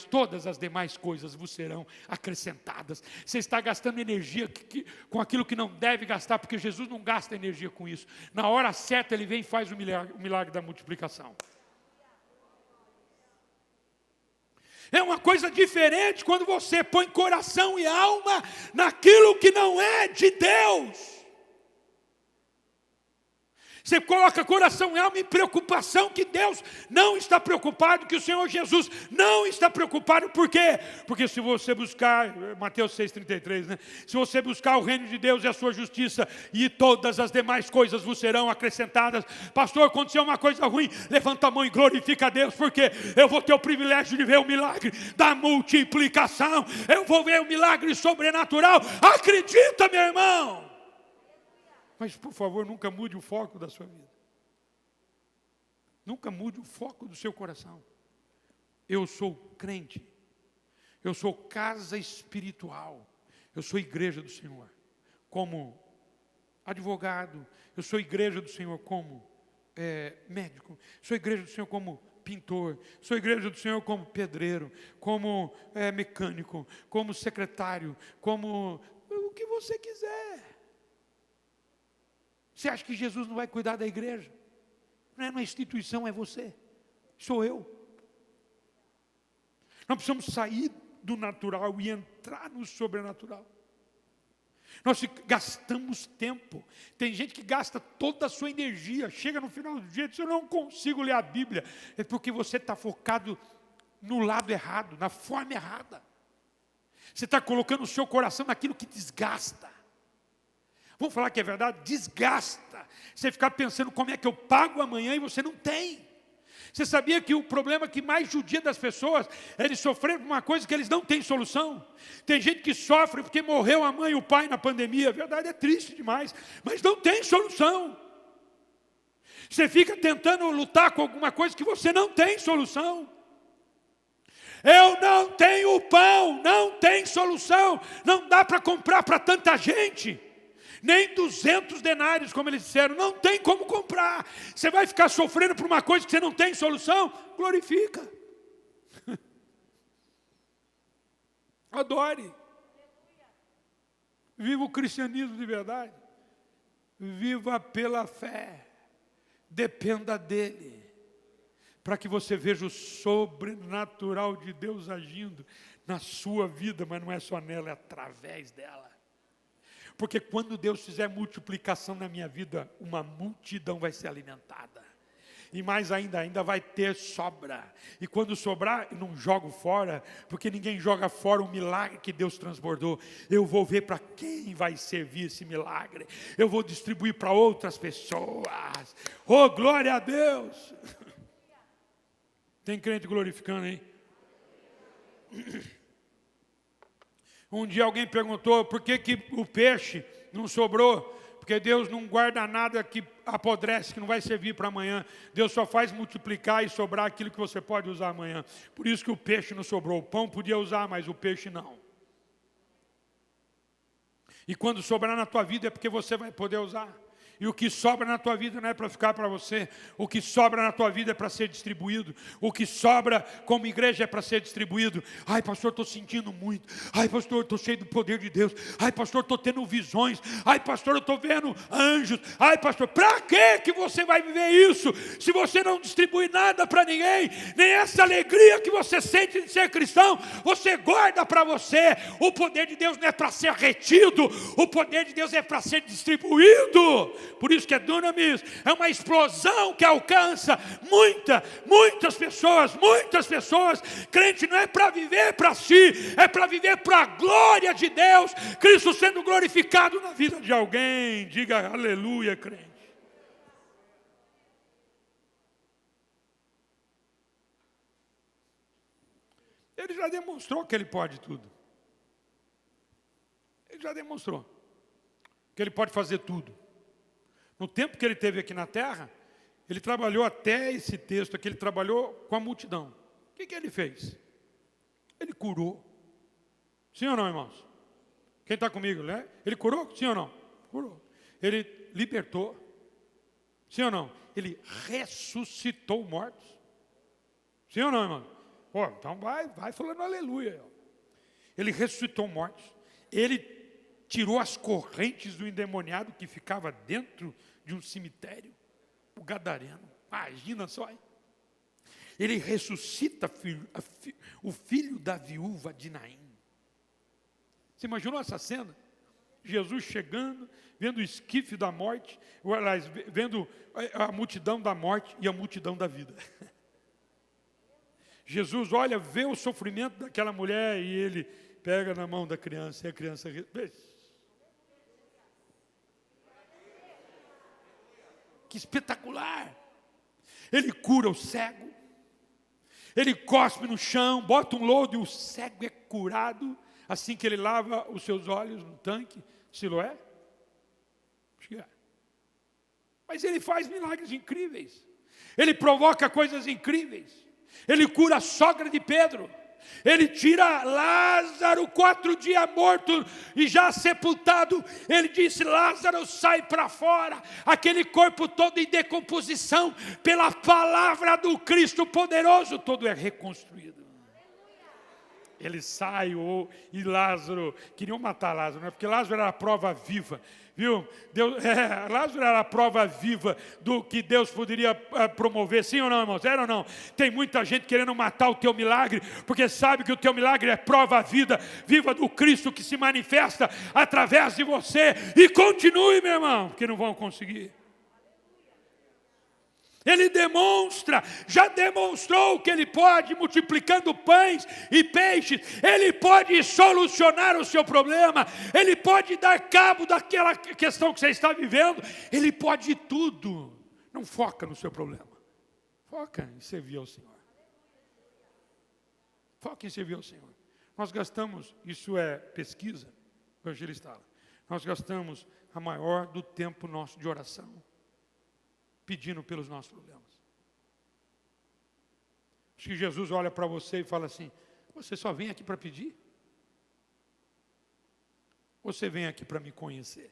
todas as demais coisas vos serão acrescentadas. Você está gastando energia com aquilo que não deve gastar, porque Jesus não gasta energia com isso. Na hora certa ele vem e faz o milagre da multiplicação. É uma coisa diferente quando você põe coração e alma naquilo que não é de Deus. Você coloca coração e alma em preocupação que Deus não está preocupado, que o Senhor Jesus não está preocupado. Por quê? Porque se você buscar, Mateus 6,33, né? Se você buscar o reino de Deus e a sua justiça, e todas as demais coisas vos serão acrescentadas. Pastor, aconteceu uma coisa ruim, levanta a mão e glorifica a Deus, porque eu vou ter o privilégio de ver o milagre da multiplicação. Eu vou ver o milagre sobrenatural. Acredita, meu irmão! Mas, por favor, nunca mude o foco da sua vida. Nunca mude o foco do seu coração. Eu sou crente. Eu sou casa espiritual. Eu sou igreja do Senhor. Como advogado. Eu sou igreja do Senhor como médico. Sou igreja do Senhor como pintor. Sou igreja do Senhor como pedreiro. Como mecânico. Como secretário. Como o que você quiser. Você acha que Jesus não vai cuidar da igreja? Não é uma instituição, é você. Sou eu. Nós precisamos sair do natural e entrar no sobrenatural. Nós gastamos tempo. Tem gente que gasta toda a sua energia. Chega no final do dia e diz, eu não consigo ler a Bíblia. É porque você está focado no lado errado, na forma errada. Você está colocando o seu coração naquilo que desgasta. Vamos falar que é verdade? Desgasta. Você ficar pensando como é que eu pago amanhã e você não tem. Você sabia que o problema que mais judia das pessoas é eles sofrerem por uma coisa que eles não têm solução? Tem gente que sofre porque morreu a mãe e o pai na pandemia. A verdade é triste demais, mas não tem solução. Você fica tentando lutar com alguma coisa que você não tem solução. Eu não tenho pão, não tem solução. Não dá para comprar para tanta gente. Nem 200 denários, como eles disseram, não tem como comprar. Você vai ficar sofrendo por uma coisa que você não tem solução? Glorifica. Adore. Viva o cristianismo de verdade. Viva pela fé. Dependa dele. Para que você veja o sobrenatural de Deus agindo na sua vida, mas não é só nela, é através dela. Porque quando Deus fizer multiplicação na minha vida, uma multidão vai ser alimentada. E mais ainda vai ter sobra. E quando sobrar, eu não jogo fora, porque ninguém joga fora o milagre que Deus transbordou. Eu vou ver para quem vai servir esse milagre. Eu vou distribuir para outras pessoas. Oh, glória a Deus! Tem crente glorificando aí? Um dia alguém perguntou por que o peixe não sobrou. Porque Deus não guarda nada que apodrece, que não vai servir para amanhã. Deus só faz multiplicar e sobrar aquilo que você pode usar amanhã. Por isso que o peixe não sobrou. O pão podia usar, mas o peixe não. E quando sobrar na tua vida é porque você vai poder usar. E o que sobra na tua vida não é para ficar para você. O que sobra na tua vida é para ser distribuído. O que sobra como igreja é para ser distribuído. Ai, pastor, estou sentindo muito. Ai, pastor, estou cheio do poder de Deus. Ai, pastor, estou tendo visões. Ai, pastor, eu estou vendo anjos. Ai, pastor, para que você vai viver isso? Se você não distribui nada para ninguém, nem essa alegria que você sente de ser cristão, você guarda para você. O poder de Deus não é para ser retido. O poder de Deus é para ser distribuído. Por isso que é dunamis, é uma explosão que alcança muitas pessoas. Crente não é para viver para si, é para viver para a glória de Deus, Cristo sendo glorificado na vida de alguém. Diga aleluia, crente. Ele já demonstrou que ele pode tudo. Ele já demonstrou que ele pode fazer tudo. No tempo que ele teve aqui na terra, ele trabalhou até esse texto aqui, ele trabalhou com a multidão. O que ele fez? Ele curou. Sim ou não, irmãos? Quem está comigo, né? Ele curou? Sim ou não? Curou. Ele libertou. Sim ou não? Ele ressuscitou mortos. Sim ou não, irmão? Pô, então vai falando aleluia. Ele ressuscitou mortos. Ele tirou as correntes do endemoniado que ficava dentro de um cemitério, o gadareno. Imagina só, hein? Ele ressuscita o filho da viúva de Naim. Você imaginou essa cena? Jesus chegando, vendo o esquife da morte, vendo a multidão da morte e a multidão da vida. Jesus olha, vê o sofrimento daquela mulher e ele pega na mão da criança e a criança... Que espetacular! Ele cura o cego, ele cospe no chão, bota um lodo e o cego é curado, assim que ele lava os seus olhos no tanque, Siloé. Mas ele faz milagres incríveis, ele provoca coisas incríveis, ele cura a sogra de Pedro. Ele tira Lázaro 4 dias morto e já sepultado. Ele disse: Lázaro, sai para fora. Aquele corpo todo em decomposição, pela palavra do Cristo poderoso, todo é reconstruído. Ele sai, e Lázaro, queriam matar Lázaro, né? Porque Lázaro era a prova viva, viu? Lázaro era a prova viva do que Deus poderia promover, sim ou não, irmãos? Era ou não? Tem muita gente querendo matar o teu milagre, porque sabe que o teu milagre é prova viva do Cristo que se manifesta através de você. E continue, meu irmão, porque não vão conseguir. Ele já demonstrou que ele pode, multiplicando pães e peixes, ele pode solucionar o seu problema, ele pode dar cabo daquela questão que você está vivendo, ele pode tudo. Não foca no seu problema, foca em servir ao Senhor. Foca em servir ao Senhor. Nós gastamos, isso é pesquisa, evangelista, nós gastamos a maior do tempo nosso de oração, pedindo pelos nossos problemas. Acho que Jesus olha para você e fala assim: você só vem aqui para pedir? Você vem aqui para me conhecer?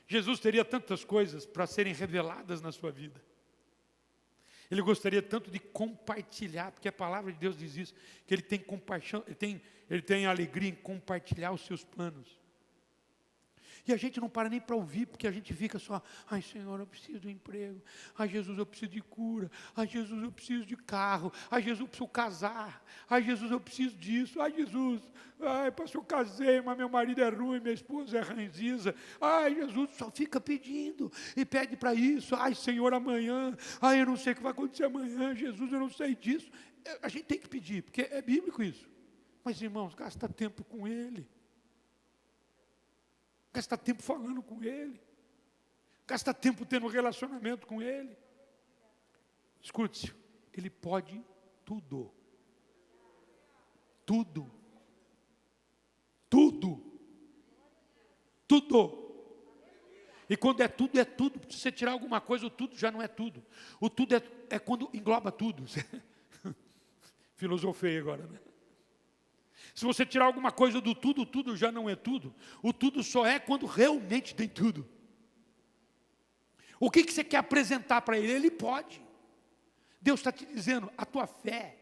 Jesus teria tantas coisas para serem reveladas na sua vida. Ele gostaria tanto de compartilhar, porque a palavra de Deus diz isso, que ele tem compaixão, ele tem alegria em compartilhar os seus planos. E a gente não para nem para ouvir, porque a gente fica só: ai, Senhor, eu preciso de um emprego. Ai, Jesus, eu preciso de cura. Ai, Jesus, eu preciso de carro. Ai, Jesus, eu preciso casar. Ai, Jesus, eu preciso disso. Ai, Jesus, ai, pastor, eu casei, mas meu marido é ruim, minha esposa é ranziza. Ai, Jesus, só fica pedindo e pede para isso. Ai, Senhor, amanhã. Ai, eu não sei o que vai acontecer amanhã. Jesus, eu não sei disso. A gente tem que pedir, porque é bíblico isso. Mas, irmãos, gasta tempo com Ele. Gasta tempo falando com Ele. Gasta tempo tendo um relacionamento com Ele. Escute-se, Ele pode tudo. Tudo. Tudo. Tudo. E quando é tudo, é tudo. Se você tirar alguma coisa, o tudo já não é tudo. O tudo é quando engloba tudo. Filosofei agora, né? Se você tirar alguma coisa do tudo, o tudo já não é tudo. O tudo só é quando realmente tem tudo. O que você quer apresentar para Ele? Ele pode. Deus está te dizendo, a tua fé,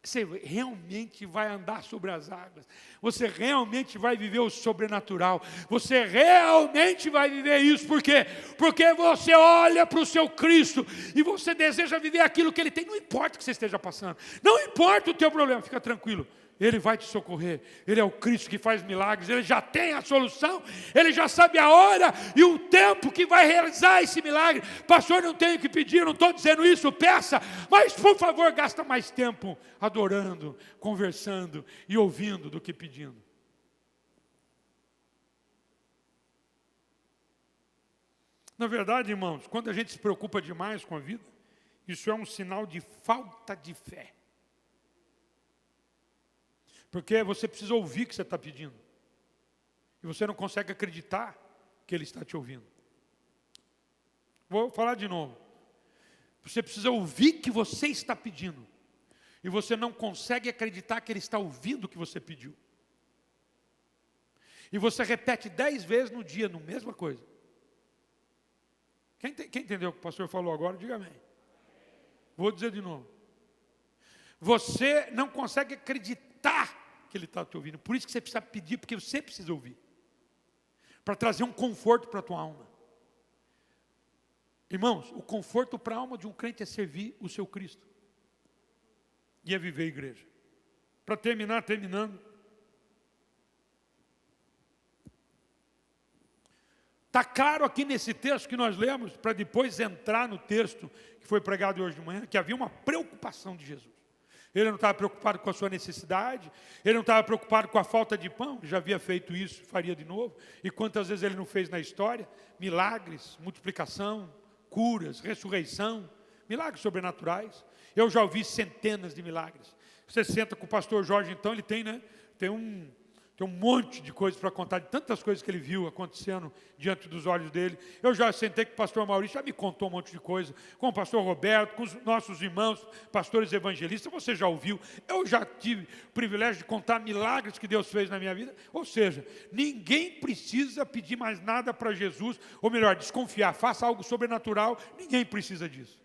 que você realmente vai andar sobre as águas, você realmente vai viver o sobrenatural, você realmente vai viver isso, por quê? Porque você olha para o seu Cristo, e você deseja viver aquilo que Ele tem, não importa o que você esteja passando, não importa o teu problema, fica tranquilo, Ele vai te socorrer, Ele é o Cristo que faz milagres, Ele já tem a solução, Ele já sabe a hora e o tempo que vai realizar esse milagre. Pastor, não tenho que pedir, não estou dizendo isso, peça, mas por favor, gasta mais tempo adorando, conversando e ouvindo do que pedindo. Na verdade, irmãos, quando a gente se preocupa demais com a vida, isso é um sinal de falta de fé. Porque você precisa ouvir o que você está pedindo. E você não consegue acreditar que Ele está te ouvindo. Vou falar de novo. Você precisa ouvir o que você está pedindo. E você não consegue acreditar que Ele está ouvindo o que você pediu. E você repete 10 vezes no dia, a mesma coisa. Quem entendeu o que o pastor falou agora, diga amém. Vou dizer de novo. Você não consegue acreditar que Ele está te ouvindo. Por isso que você precisa pedir, porque você precisa ouvir. Para trazer um conforto para a tua alma. Irmãos, o conforto para a alma de um crente é servir o seu Cristo. E é viver a igreja. Para terminando. Está claro aqui nesse texto que nós lemos, para depois entrar no texto que foi pregado hoje de manhã, que havia uma preocupação de Jesus. Ele não estava preocupado com a sua necessidade, ele não estava preocupado com a falta de pão, já havia feito isso, faria de novo. E quantas vezes ele não fez na história? Milagres, multiplicação, curas, ressurreição, milagres sobrenaturais. Eu já ouvi centenas de milagres. Você senta com o pastor Jorge, então, ele tem um monte de coisas para contar, de tantas coisas que ele viu acontecendo diante dos olhos dele. Eu já sentei com o pastor Maurício, já me contou um monte de coisa, com o pastor Roberto, com os nossos irmãos, pastores evangelistas, você já ouviu. Eu já tive o privilégio de contar milagres que Deus fez na minha vida. Ou seja, ninguém precisa pedir mais nada para Jesus, ou melhor, desconfiar, faça algo sobrenatural, ninguém precisa disso.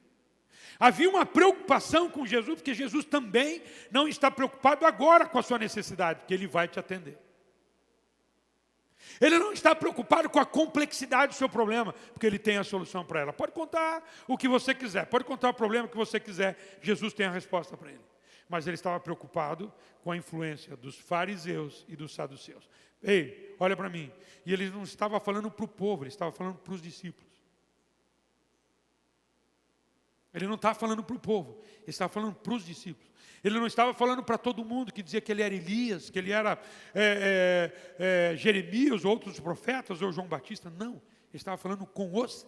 Havia uma preocupação com Jesus, porque Jesus também não está preocupado agora com a sua necessidade, porque Ele vai te atender. Ele não está preocupado com a complexidade do seu problema, porque Ele tem a solução para ela. Pode contar o que você quiser, pode contar o problema que você quiser, Jesus tem a resposta para ele. Mas Ele estava preocupado com a influência dos fariseus e dos saduceus. Ei, olha para mim. E Ele não estava falando para o povo, Ele estava falando para os discípulos. Ele não estava falando para o povo, Ele estava falando para os discípulos. Ele não estava falando para todo mundo que dizia que ele era Elias, que ele era Jeremias, outros profetas, ou João Batista. Não, ele estava falando com os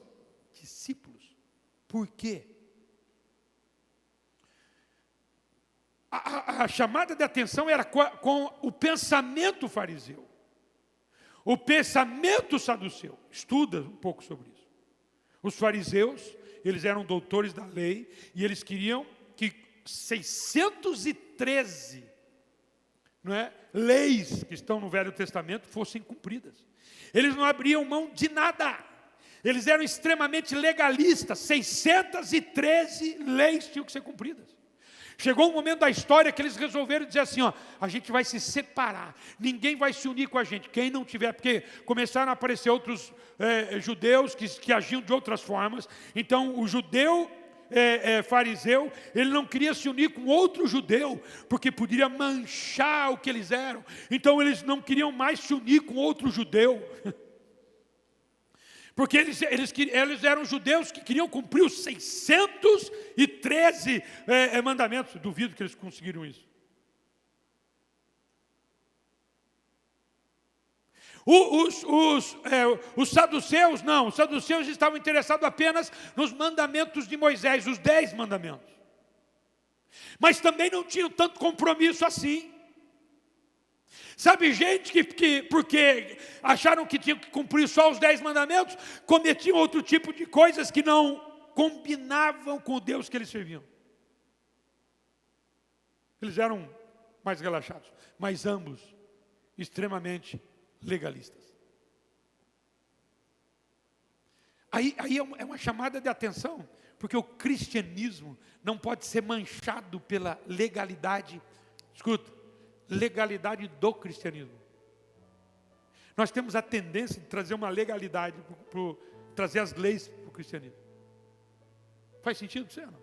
discípulos. Por quê? A chamada de atenção era com o pensamento fariseu, o pensamento saduceu. Estuda um pouco sobre isso. Os fariseus, eles eram doutores da lei e eles queriam que 613 leis que estão no Velho Testamento fossem cumpridas. Eles não abriam mão de nada. Eles eram extremamente legalistas. 613 leis tinham que ser cumpridas. Chegou um momento da história que eles resolveram dizer assim, a gente vai se separar, ninguém vai se unir com a gente, quem não tiver, porque começaram a aparecer outros judeus que agiam de outras formas. Então o judeu fariseu, ele não queria se unir com outro judeu, porque poderia manchar o que eles eram. Então eles não queriam mais se unir com outro judeu. Porque eles eram judeus que queriam cumprir os 613 mandamentos. Duvido que eles conseguiram isso. Os saduceus, não. Os saduceus estavam interessados apenas nos mandamentos de Moisés, os 10 mandamentos. mas também não tinham tanto compromisso assim. Sabe, gente que porque acharam que tinham que cumprir só os 10 mandamentos, cometiam outro tipo de coisas que não combinavam com o Deus que eles serviam. Eles eram mais relaxados, mas ambos extremamente legalistas. Aí é uma chamada de atenção, porque o cristianismo não pode ser manchado pela legalidade. Escuta, legalidade do cristianismo. Nós temos a tendência de trazer uma legalidade, trazer as leis para o cristianismo. Faz sentido para você, não?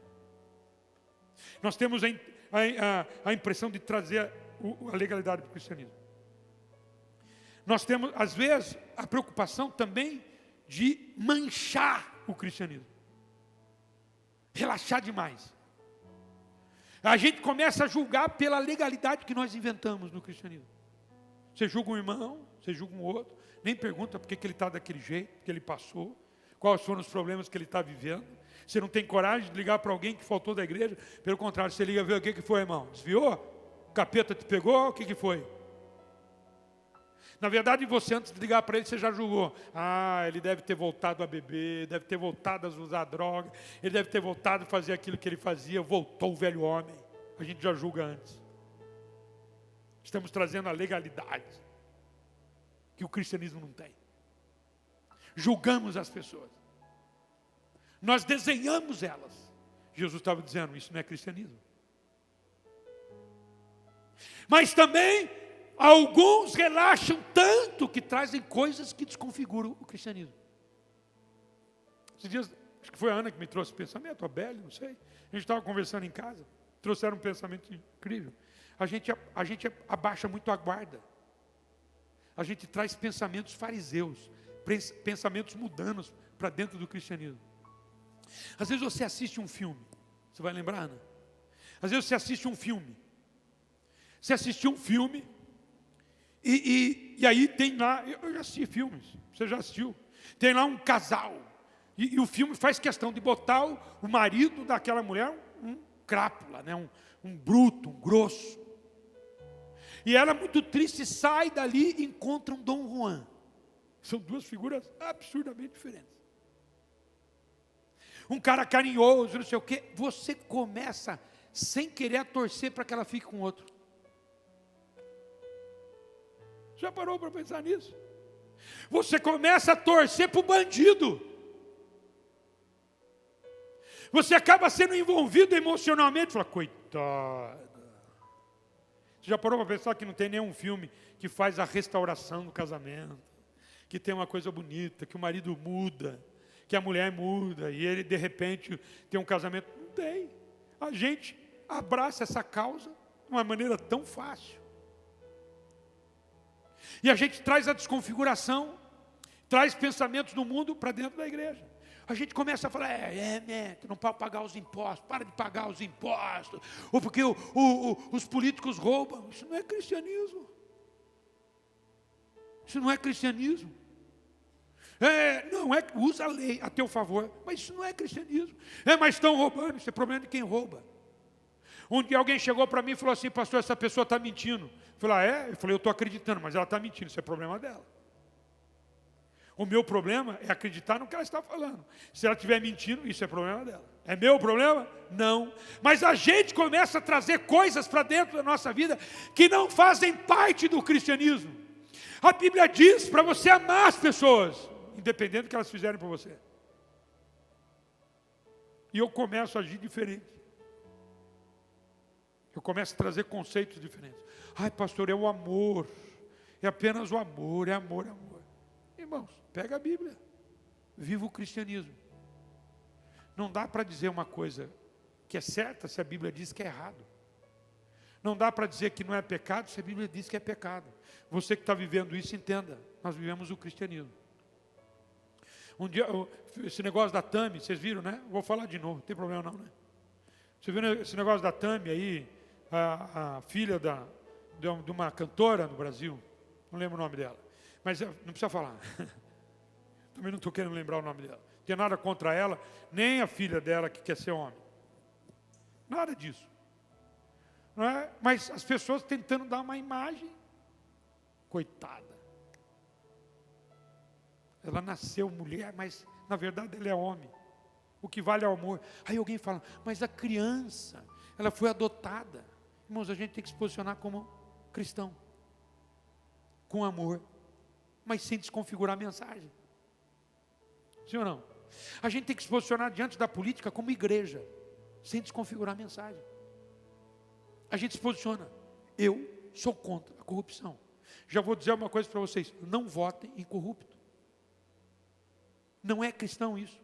Nós temos a impressão de trazer a legalidade para o cristianismo. Nós temos, às vezes, a preocupação também de manchar o cristianismo. Relaxar demais. A gente começa a julgar pela legalidade que nós inventamos no cristianismo. Você julga um irmão, você julga um outro, nem pergunta por que ele está daquele jeito, que ele passou, quais foram os problemas que ele está vivendo. Você não tem coragem de ligar para alguém que faltou da igreja, pelo contrário, você liga e vê o que foi, irmão? Desviou? O capeta te pegou? O que foi? Na verdade, você antes de ligar para ele, você já julgou. Ah, ele deve ter voltado a beber, deve ter voltado a usar droga, ele deve ter voltado a fazer aquilo que ele fazia, voltou o velho homem. A gente já julga antes. Estamos trazendo a legalidade que o cristianismo não tem. Julgamos as pessoas. Nós desenhamos elas. Jesus estava dizendo, isso não é cristianismo. Mas também alguns relaxam tanto que trazem coisas que desconfiguram o cristianismo. Esses dias, acho que foi a Ana que me trouxe o pensamento, a Beli, não sei. A gente estava conversando em casa, trouxeram um pensamento incrível. A gente abaixa muito a guarda. A gente traz pensamentos fariseus, pensamentos mundanos para dentro do cristianismo. Às vezes você assiste um filme, você vai lembrar, Ana? Às vezes você assiste um filme. Você assistiu um filme, e aí tem lá, eu já assisti filmes, você já assistiu, tem lá um casal, e o filme faz questão de botar o marido daquela mulher, um crápula, né? um bruto, um grosso. E ela muito triste sai dali e encontra um Dom Juan. São duas figuras absurdamente diferentes. Um cara carinhoso, não sei o quê. Você começa, sem querer, a torcer para que ela fique com outro. Já parou para pensar nisso? Você começa a torcer para o bandido. Você acaba sendo envolvido emocionalmente. Fala, coitado. Você já parou para pensar que não tem nenhum filme que faz a restauração do casamento? Que tem uma coisa bonita, que o marido muda, que a mulher muda, e ele de repente tem um casamento. Não tem. A gente abraça essa causa de uma maneira tão fácil. E a gente traz a desconfiguração, traz pensamentos do mundo para dentro da igreja. A gente começa a falar, tu não pode pagar os impostos, para de pagar os impostos, ou porque os políticos roubam. Isso não é cristianismo. Isso não é cristianismo. Usa a lei a teu favor, mas isso não é cristianismo. Mas estão roubando, isso é problema de quem rouba. Um dia alguém chegou para mim e falou assim, pastor, essa pessoa está mentindo. Eu falei, Eu falei, eu estou acreditando, mas ela está mentindo, isso é problema dela. O meu problema é acreditar no que ela está falando. Se ela estiver mentindo, isso é problema dela. É meu problema? Não. Mas a gente começa a trazer coisas para dentro da nossa vida que não fazem parte do cristianismo. A Bíblia diz para você amar as pessoas, independente do que elas fizerem por você. E eu começo a agir diferente. Eu começo a trazer conceitos diferentes. Ai, pastor, é o amor. É apenas o amor, é amor, é amor. Irmãos, pega a Bíblia. Viva o cristianismo. Não dá para dizer uma coisa que é certa se a Bíblia diz que é errado. Não dá para dizer que não é pecado se a Bíblia diz que é pecado. Você que está vivendo isso, entenda. Nós vivemos o cristianismo. Um dia, esse negócio da Tami, vocês viram, né? Vou falar de novo, não tem problema não, né? Você viu esse negócio da Tami aí, a filha de uma cantora no Brasil, não lembro o nome dela, mas não precisa falar. Também não estou querendo lembrar o nome dela. Não tem nada contra ela, nem a filha dela que quer ser homem. Nada disso. não é? Mas as pessoas tentando dar uma imagem. Coitada. Ela nasceu mulher, mas na verdade ela é homem. O que vale é o amor. Aí alguém fala, mas a criança, ela foi adotada. Irmãos, a gente tem que se posicionar como cristão. Com amor, mas sem desconfigurar a mensagem. Sim ou não? A gente tem que se posicionar diante da política como igreja, sem desconfigurar a mensagem. A gente se posiciona. Eu sou contra a corrupção. Já vou dizer uma coisa para vocês, não votem em corrupto. Não é cristão isso.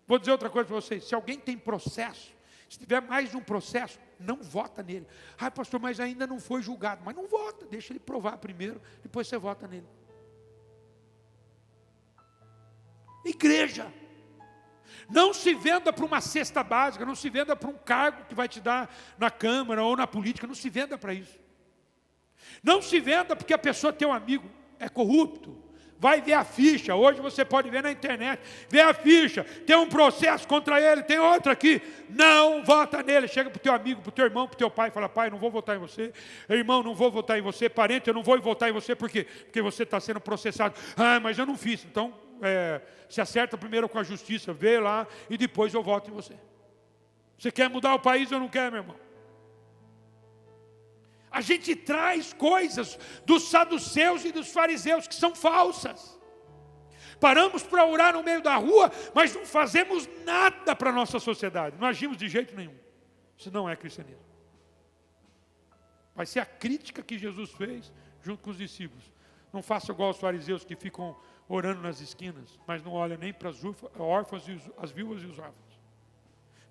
Vou dizer outra coisa para vocês, se alguém tem processo, se tiver mais de um processo, não vota nele. Ah, pastor, mas ainda não foi julgado. Mas não vota, deixa ele provar primeiro, depois você vota nele. Igreja, não se venda para uma cesta básica, não se venda para um cargo que vai te dar na Câmara ou na política, não se venda para isso. Não se venda porque a pessoa, teu amigo, é corrupto. Vai ver a ficha, hoje você pode ver na internet, vê a ficha, tem um processo contra ele, tem outro aqui, não vota nele, chega para o teu amigo, para o teu irmão, para o teu pai, fala, pai, não vou votar em você, irmão, não vou votar em você, parente, eu não vou votar em você, por quê? Porque você está sendo processado, ah, mas eu não fiz, então, se acerta primeiro com a justiça, vê lá, e depois eu voto em você. Você quer mudar o país ou não quer, meu irmão? A gente traz coisas dos saduceus e dos fariseus que são falsas. Paramos para orar no meio da rua, mas não fazemos nada para a nossa sociedade. Não agimos de jeito nenhum. Isso não é cristianismo. Vai ser a crítica que Jesus fez junto com os discípulos. Não faça igual aos fariseus que ficam orando nas esquinas, mas não olham nem para as órfãs, as viúvas e os órfãos.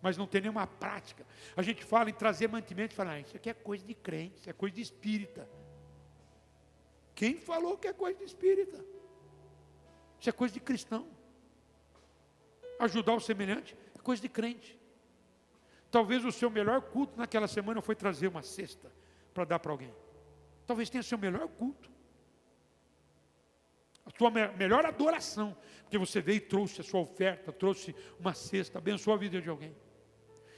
Mas não tem nenhuma prática. A gente fala em trazer mantimento e fala, isso aqui é coisa de crente, isso é coisa de espírita. Quem falou que é coisa de espírita? Isso é coisa de cristão. Ajudar o semelhante é coisa de crente. Talvez o seu melhor culto naquela semana foi trazer uma cesta para dar para alguém. Talvez tenha seu melhor culto. A sua melhor adoração. Porque você veio e trouxe a sua oferta, trouxe uma cesta, abençoou a vida de alguém.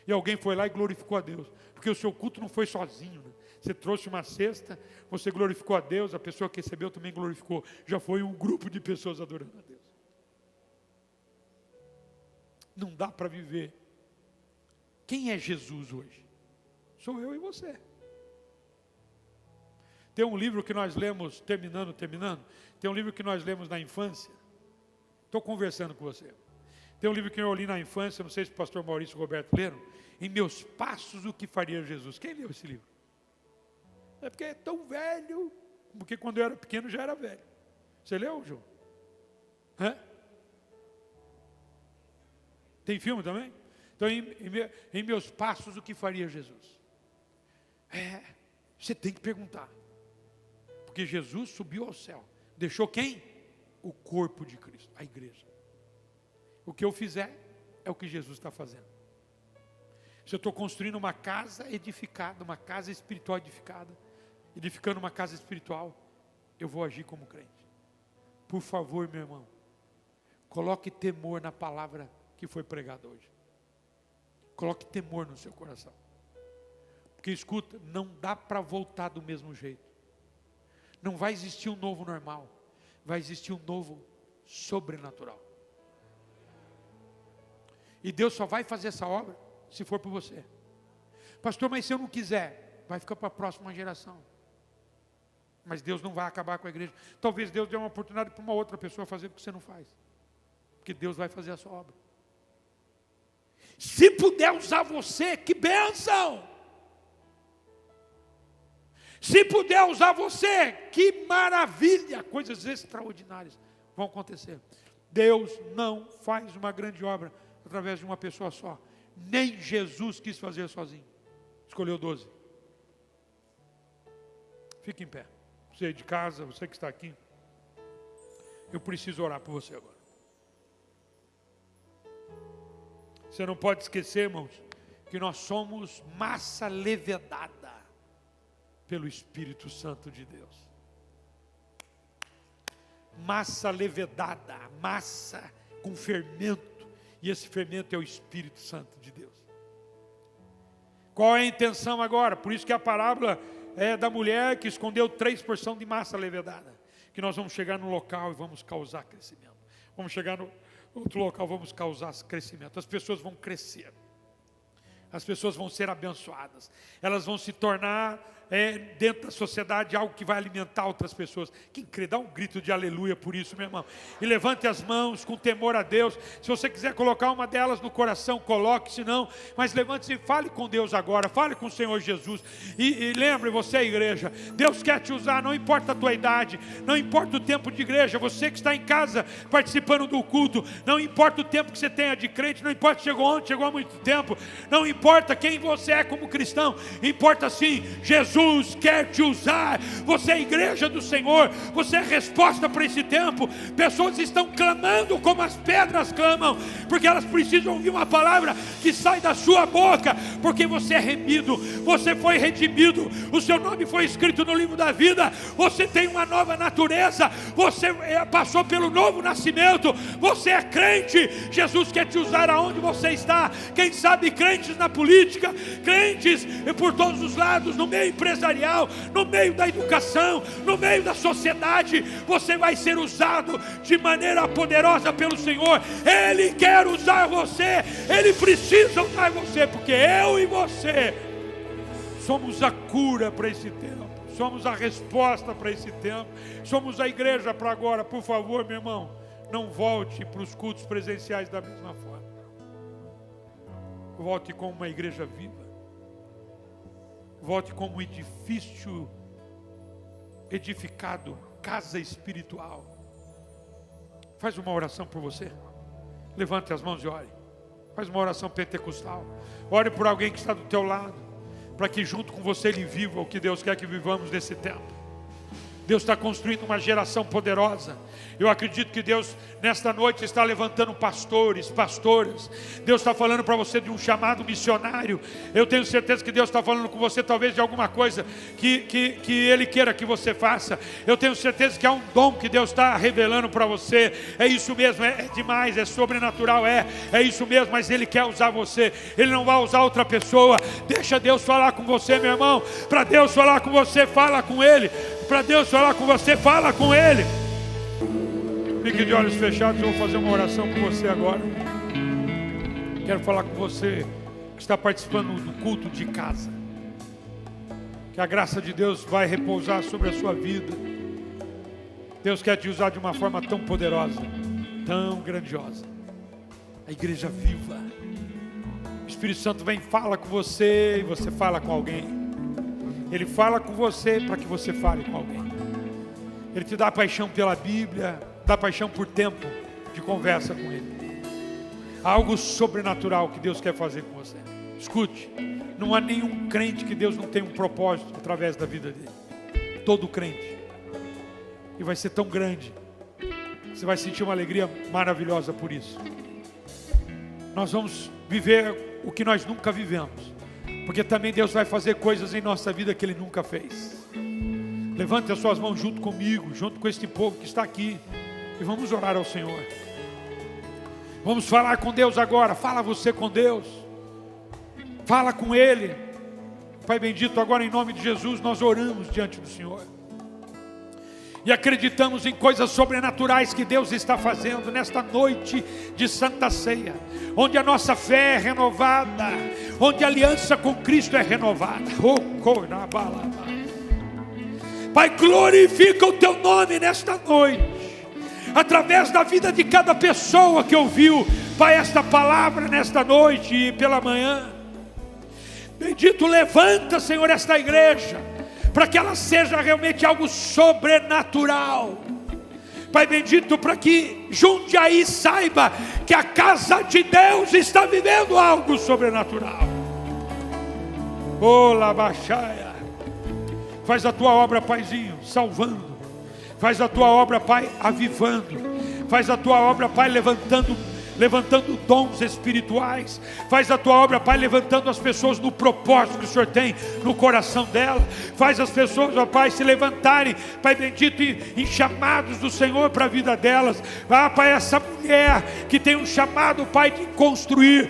E alguém foi lá e glorificou a Deus. Porque o seu culto não foi sozinho, né? Você trouxe uma cesta, você glorificou a Deus, a pessoa que recebeu também glorificou. Já foi um grupo de pessoas adorando a Deus. Não dá para viver. Quem é Jesus hoje? Sou eu e você. Tem um livro que nós lemos, terminando. Tem um livro que nós lemos na infância. Estou conversando com você. Tem um livro que eu li na infância, não sei se o pastor Maurício e o Roberto leram. Em meus passos, o que faria Jesus? Quem leu esse livro? É porque é tão velho, porque quando eu era pequeno já era velho. Você leu, João? Hã? Tem filme também? Então, em meus passos, o que faria Jesus? Você tem que perguntar. Porque Jesus subiu ao céu. Deixou quem? O corpo de Cristo, a igreja. O que eu fizer é o que Jesus está fazendo. Se eu estou construindo uma casa edificada, uma casa espiritual edificada, edificando uma casa espiritual, eu vou agir como crente. Por favor, meu irmão, coloque temor na palavra que foi pregada hoje. Coloque temor no seu coração. Porque escuta, não dá para voltar do mesmo jeito. Não vai existir um novo normal. Vai existir um novo sobrenatural. E Deus só vai fazer essa obra se for por você. Pastor, mas se eu não quiser, vai ficar para a próxima geração. Mas Deus não vai acabar com a igreja. Talvez Deus dê uma oportunidade para uma outra pessoa fazer o que você não faz. Porque Deus vai fazer a sua obra. Se puder usar você, que bênção! Se puder usar você, que maravilha! Coisas extraordinárias vão acontecer. Deus não faz uma grande obra através de uma pessoa só. Nem Jesus quis fazer sozinho. Escolheu 12. Fique em pé. Você de casa, você que está aqui. Eu preciso orar por você agora. Você não pode esquecer, irmãos, que nós somos massa levedada pelo Espírito Santo de Deus. Massa levedada, massa com fermento. E esse fermento é o Espírito Santo de Deus. Qual é a intenção agora? Por isso que a parábola é da mulher que escondeu 3 porções de massa levedada. Que nós vamos chegar no local e vamos causar crescimento. Vamos chegar no outro local, vamos causar crescimento. As pessoas vão crescer. As pessoas vão ser abençoadas. Elas vão se tornar dentro da sociedade algo que vai alimentar outras pessoas. Quem crê, dá um grito de aleluia por isso, meu irmão. E levante as mãos com temor a Deus. Se você quiser colocar uma delas no coração, coloque, se não. Mas levante-se e fale com Deus agora. Fale com o Senhor Jesus. E lembre, você é igreja. Deus quer te usar, não importa a tua idade. Não importa o tempo de igreja. Você que está em casa participando do culto. Não importa o tempo que você tenha de crente. Não importa se chegou ontem, chegou há muito tempo. Não importa quem você é como cristão. Importa sim, Jesus quer te usar. Você é a igreja do Senhor. Você é a resposta para esse tempo. Pessoas estão clamando como as pedras clamam, porque elas precisam ouvir uma palavra que sai da sua boca, porque você é remido, você foi redimido, o seu nome foi escrito no livro da vida, você tem uma nova natureza, você passou pelo novo nascimento, você é crente. Jesus quer te usar aonde você está. Quem sabe crentes na política, crentes por todos os lados, no meio empresarial, no meio da educação, no meio da sociedade. Você vai ser usado de maneira poderosa pelo Senhor. Ele quer usar você, Ele precisa usar você, porque eu e você somos a cura para esse tempo, somos a resposta para esse tempo, somos a igreja para agora. Por favor, meu irmão, não volte para os cultos presenciais da mesma forma. Volte como uma igreja viva. Volte como um edifício edificado, casa espiritual. Faz uma oração por você. Levante as mãos e ore. Faz uma oração pentecostal. Ore por alguém que está do teu lado, para que junto com você ele viva o que Deus quer que vivamos nesse tempo. Deus está construindo uma geração poderosa. Eu acredito que Deus nesta noite está levantando pastores, pastoras. Deus está falando para você de um chamado missionário. Eu tenho certeza que Deus está falando com você talvez de alguma coisa que Ele queira que você faça. Eu tenho certeza que há um dom que Deus está revelando para você. É isso mesmo, é demais, é sobrenatural, é isso mesmo, mas Ele quer usar você. Ele não vai usar outra pessoa. Deixa Deus falar com você, meu irmão. Para Deus falar com você, fala com Ele. Para Deus falar com você, fala com Ele. Fique de olhos fechados, eu vou fazer uma oração com você agora. Quero falar com você que está participando do culto de casa. Que a graça de Deus vai repousar sobre a sua vida. Deus quer te usar de uma forma tão poderosa, tão grandiosa. A igreja viva. O Espírito Santo vem e fala com você e você fala com alguém. Ele fala com você para que você fale com alguém. Ele te dá paixão pela Bíblia, dá paixão por tempo de conversa com Ele. Há algo sobrenatural que Deus quer fazer com você. Escute, não há nenhum crente que Deus não tenha um propósito através da vida dele. Todo crente. E vai ser tão grande. Você vai sentir uma alegria maravilhosa por isso. Nós vamos viver o que nós nunca vivemos. Porque também Deus vai fazer coisas em nossa vida que Ele nunca fez. Levante as suas mãos junto comigo, junto com este povo que está aqui. E vamos orar ao Senhor. Vamos falar com Deus agora. Fala você com Deus. Fala com Ele. Pai bendito, agora em nome de Jesus nós oramos diante do Senhor. E acreditamos em coisas sobrenaturais que Deus está fazendo nesta noite de Santa Ceia, onde a nossa fé é renovada, onde a aliança com Cristo é renovada. Pai, glorifica o Teu nome nesta noite, através da vida de cada pessoa que ouviu, Pai, esta palavra nesta noite e pela manhã. Bendito, levanta, Senhor, esta igreja, para que ela seja realmente algo sobrenatural. Pai bendito, para que Jundiaí saiba que a casa de Deus está vivendo algo sobrenatural. Oh, Labaxaia, faz a Tua obra, Paizinho, salvando. Faz a Tua obra, Pai, avivando. Faz a Tua obra, Pai, levantando levantando dons espirituais. Faz a tua obra, Pai, levantando as pessoas no propósito que o Senhor tem no coração dela. Faz as pessoas, ó Pai, se levantarem, Pai bendito, em chamados do Senhor para a vida delas. Ah, Pai, essa mulher que tem um chamado, Pai, de construir,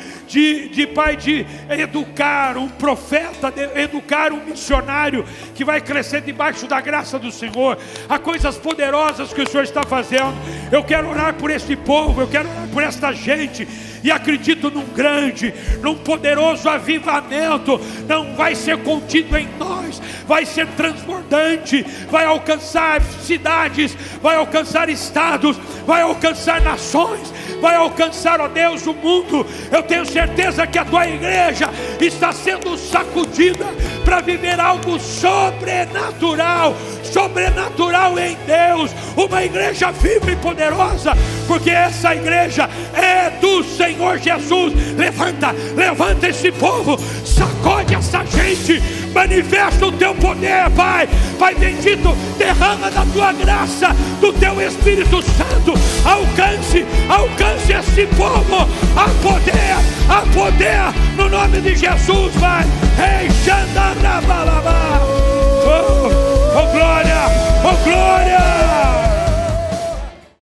Pai, de educar um profeta, de educar um missionário que vai crescer debaixo da graça do Senhor. Há coisas poderosas que o Senhor está fazendo. Eu quero orar por este povo, eu quero orar por esta gente, e acredito num grande, num poderoso avivamento. Não vai ser contido em nós, vai ser transbordante, vai alcançar cidades, vai alcançar estados, vai alcançar nações, vai alcançar, ó Deus, o mundo. Eu tenho certeza que a tua igreja está sendo sacudida para viver algo sobrenatural, sobrenatural em Deus, uma igreja viva e poderosa, porque essa igreja é do Senhor Jesus. Levanta esse povo, sacode essa gente, manifesta o teu poder, Pai. Pai bendito, derrama da tua graça, do teu Espírito Santo. Alcance esse povo. Há poder no nome de Jesus, Pai. Ei, Xandarabalabá.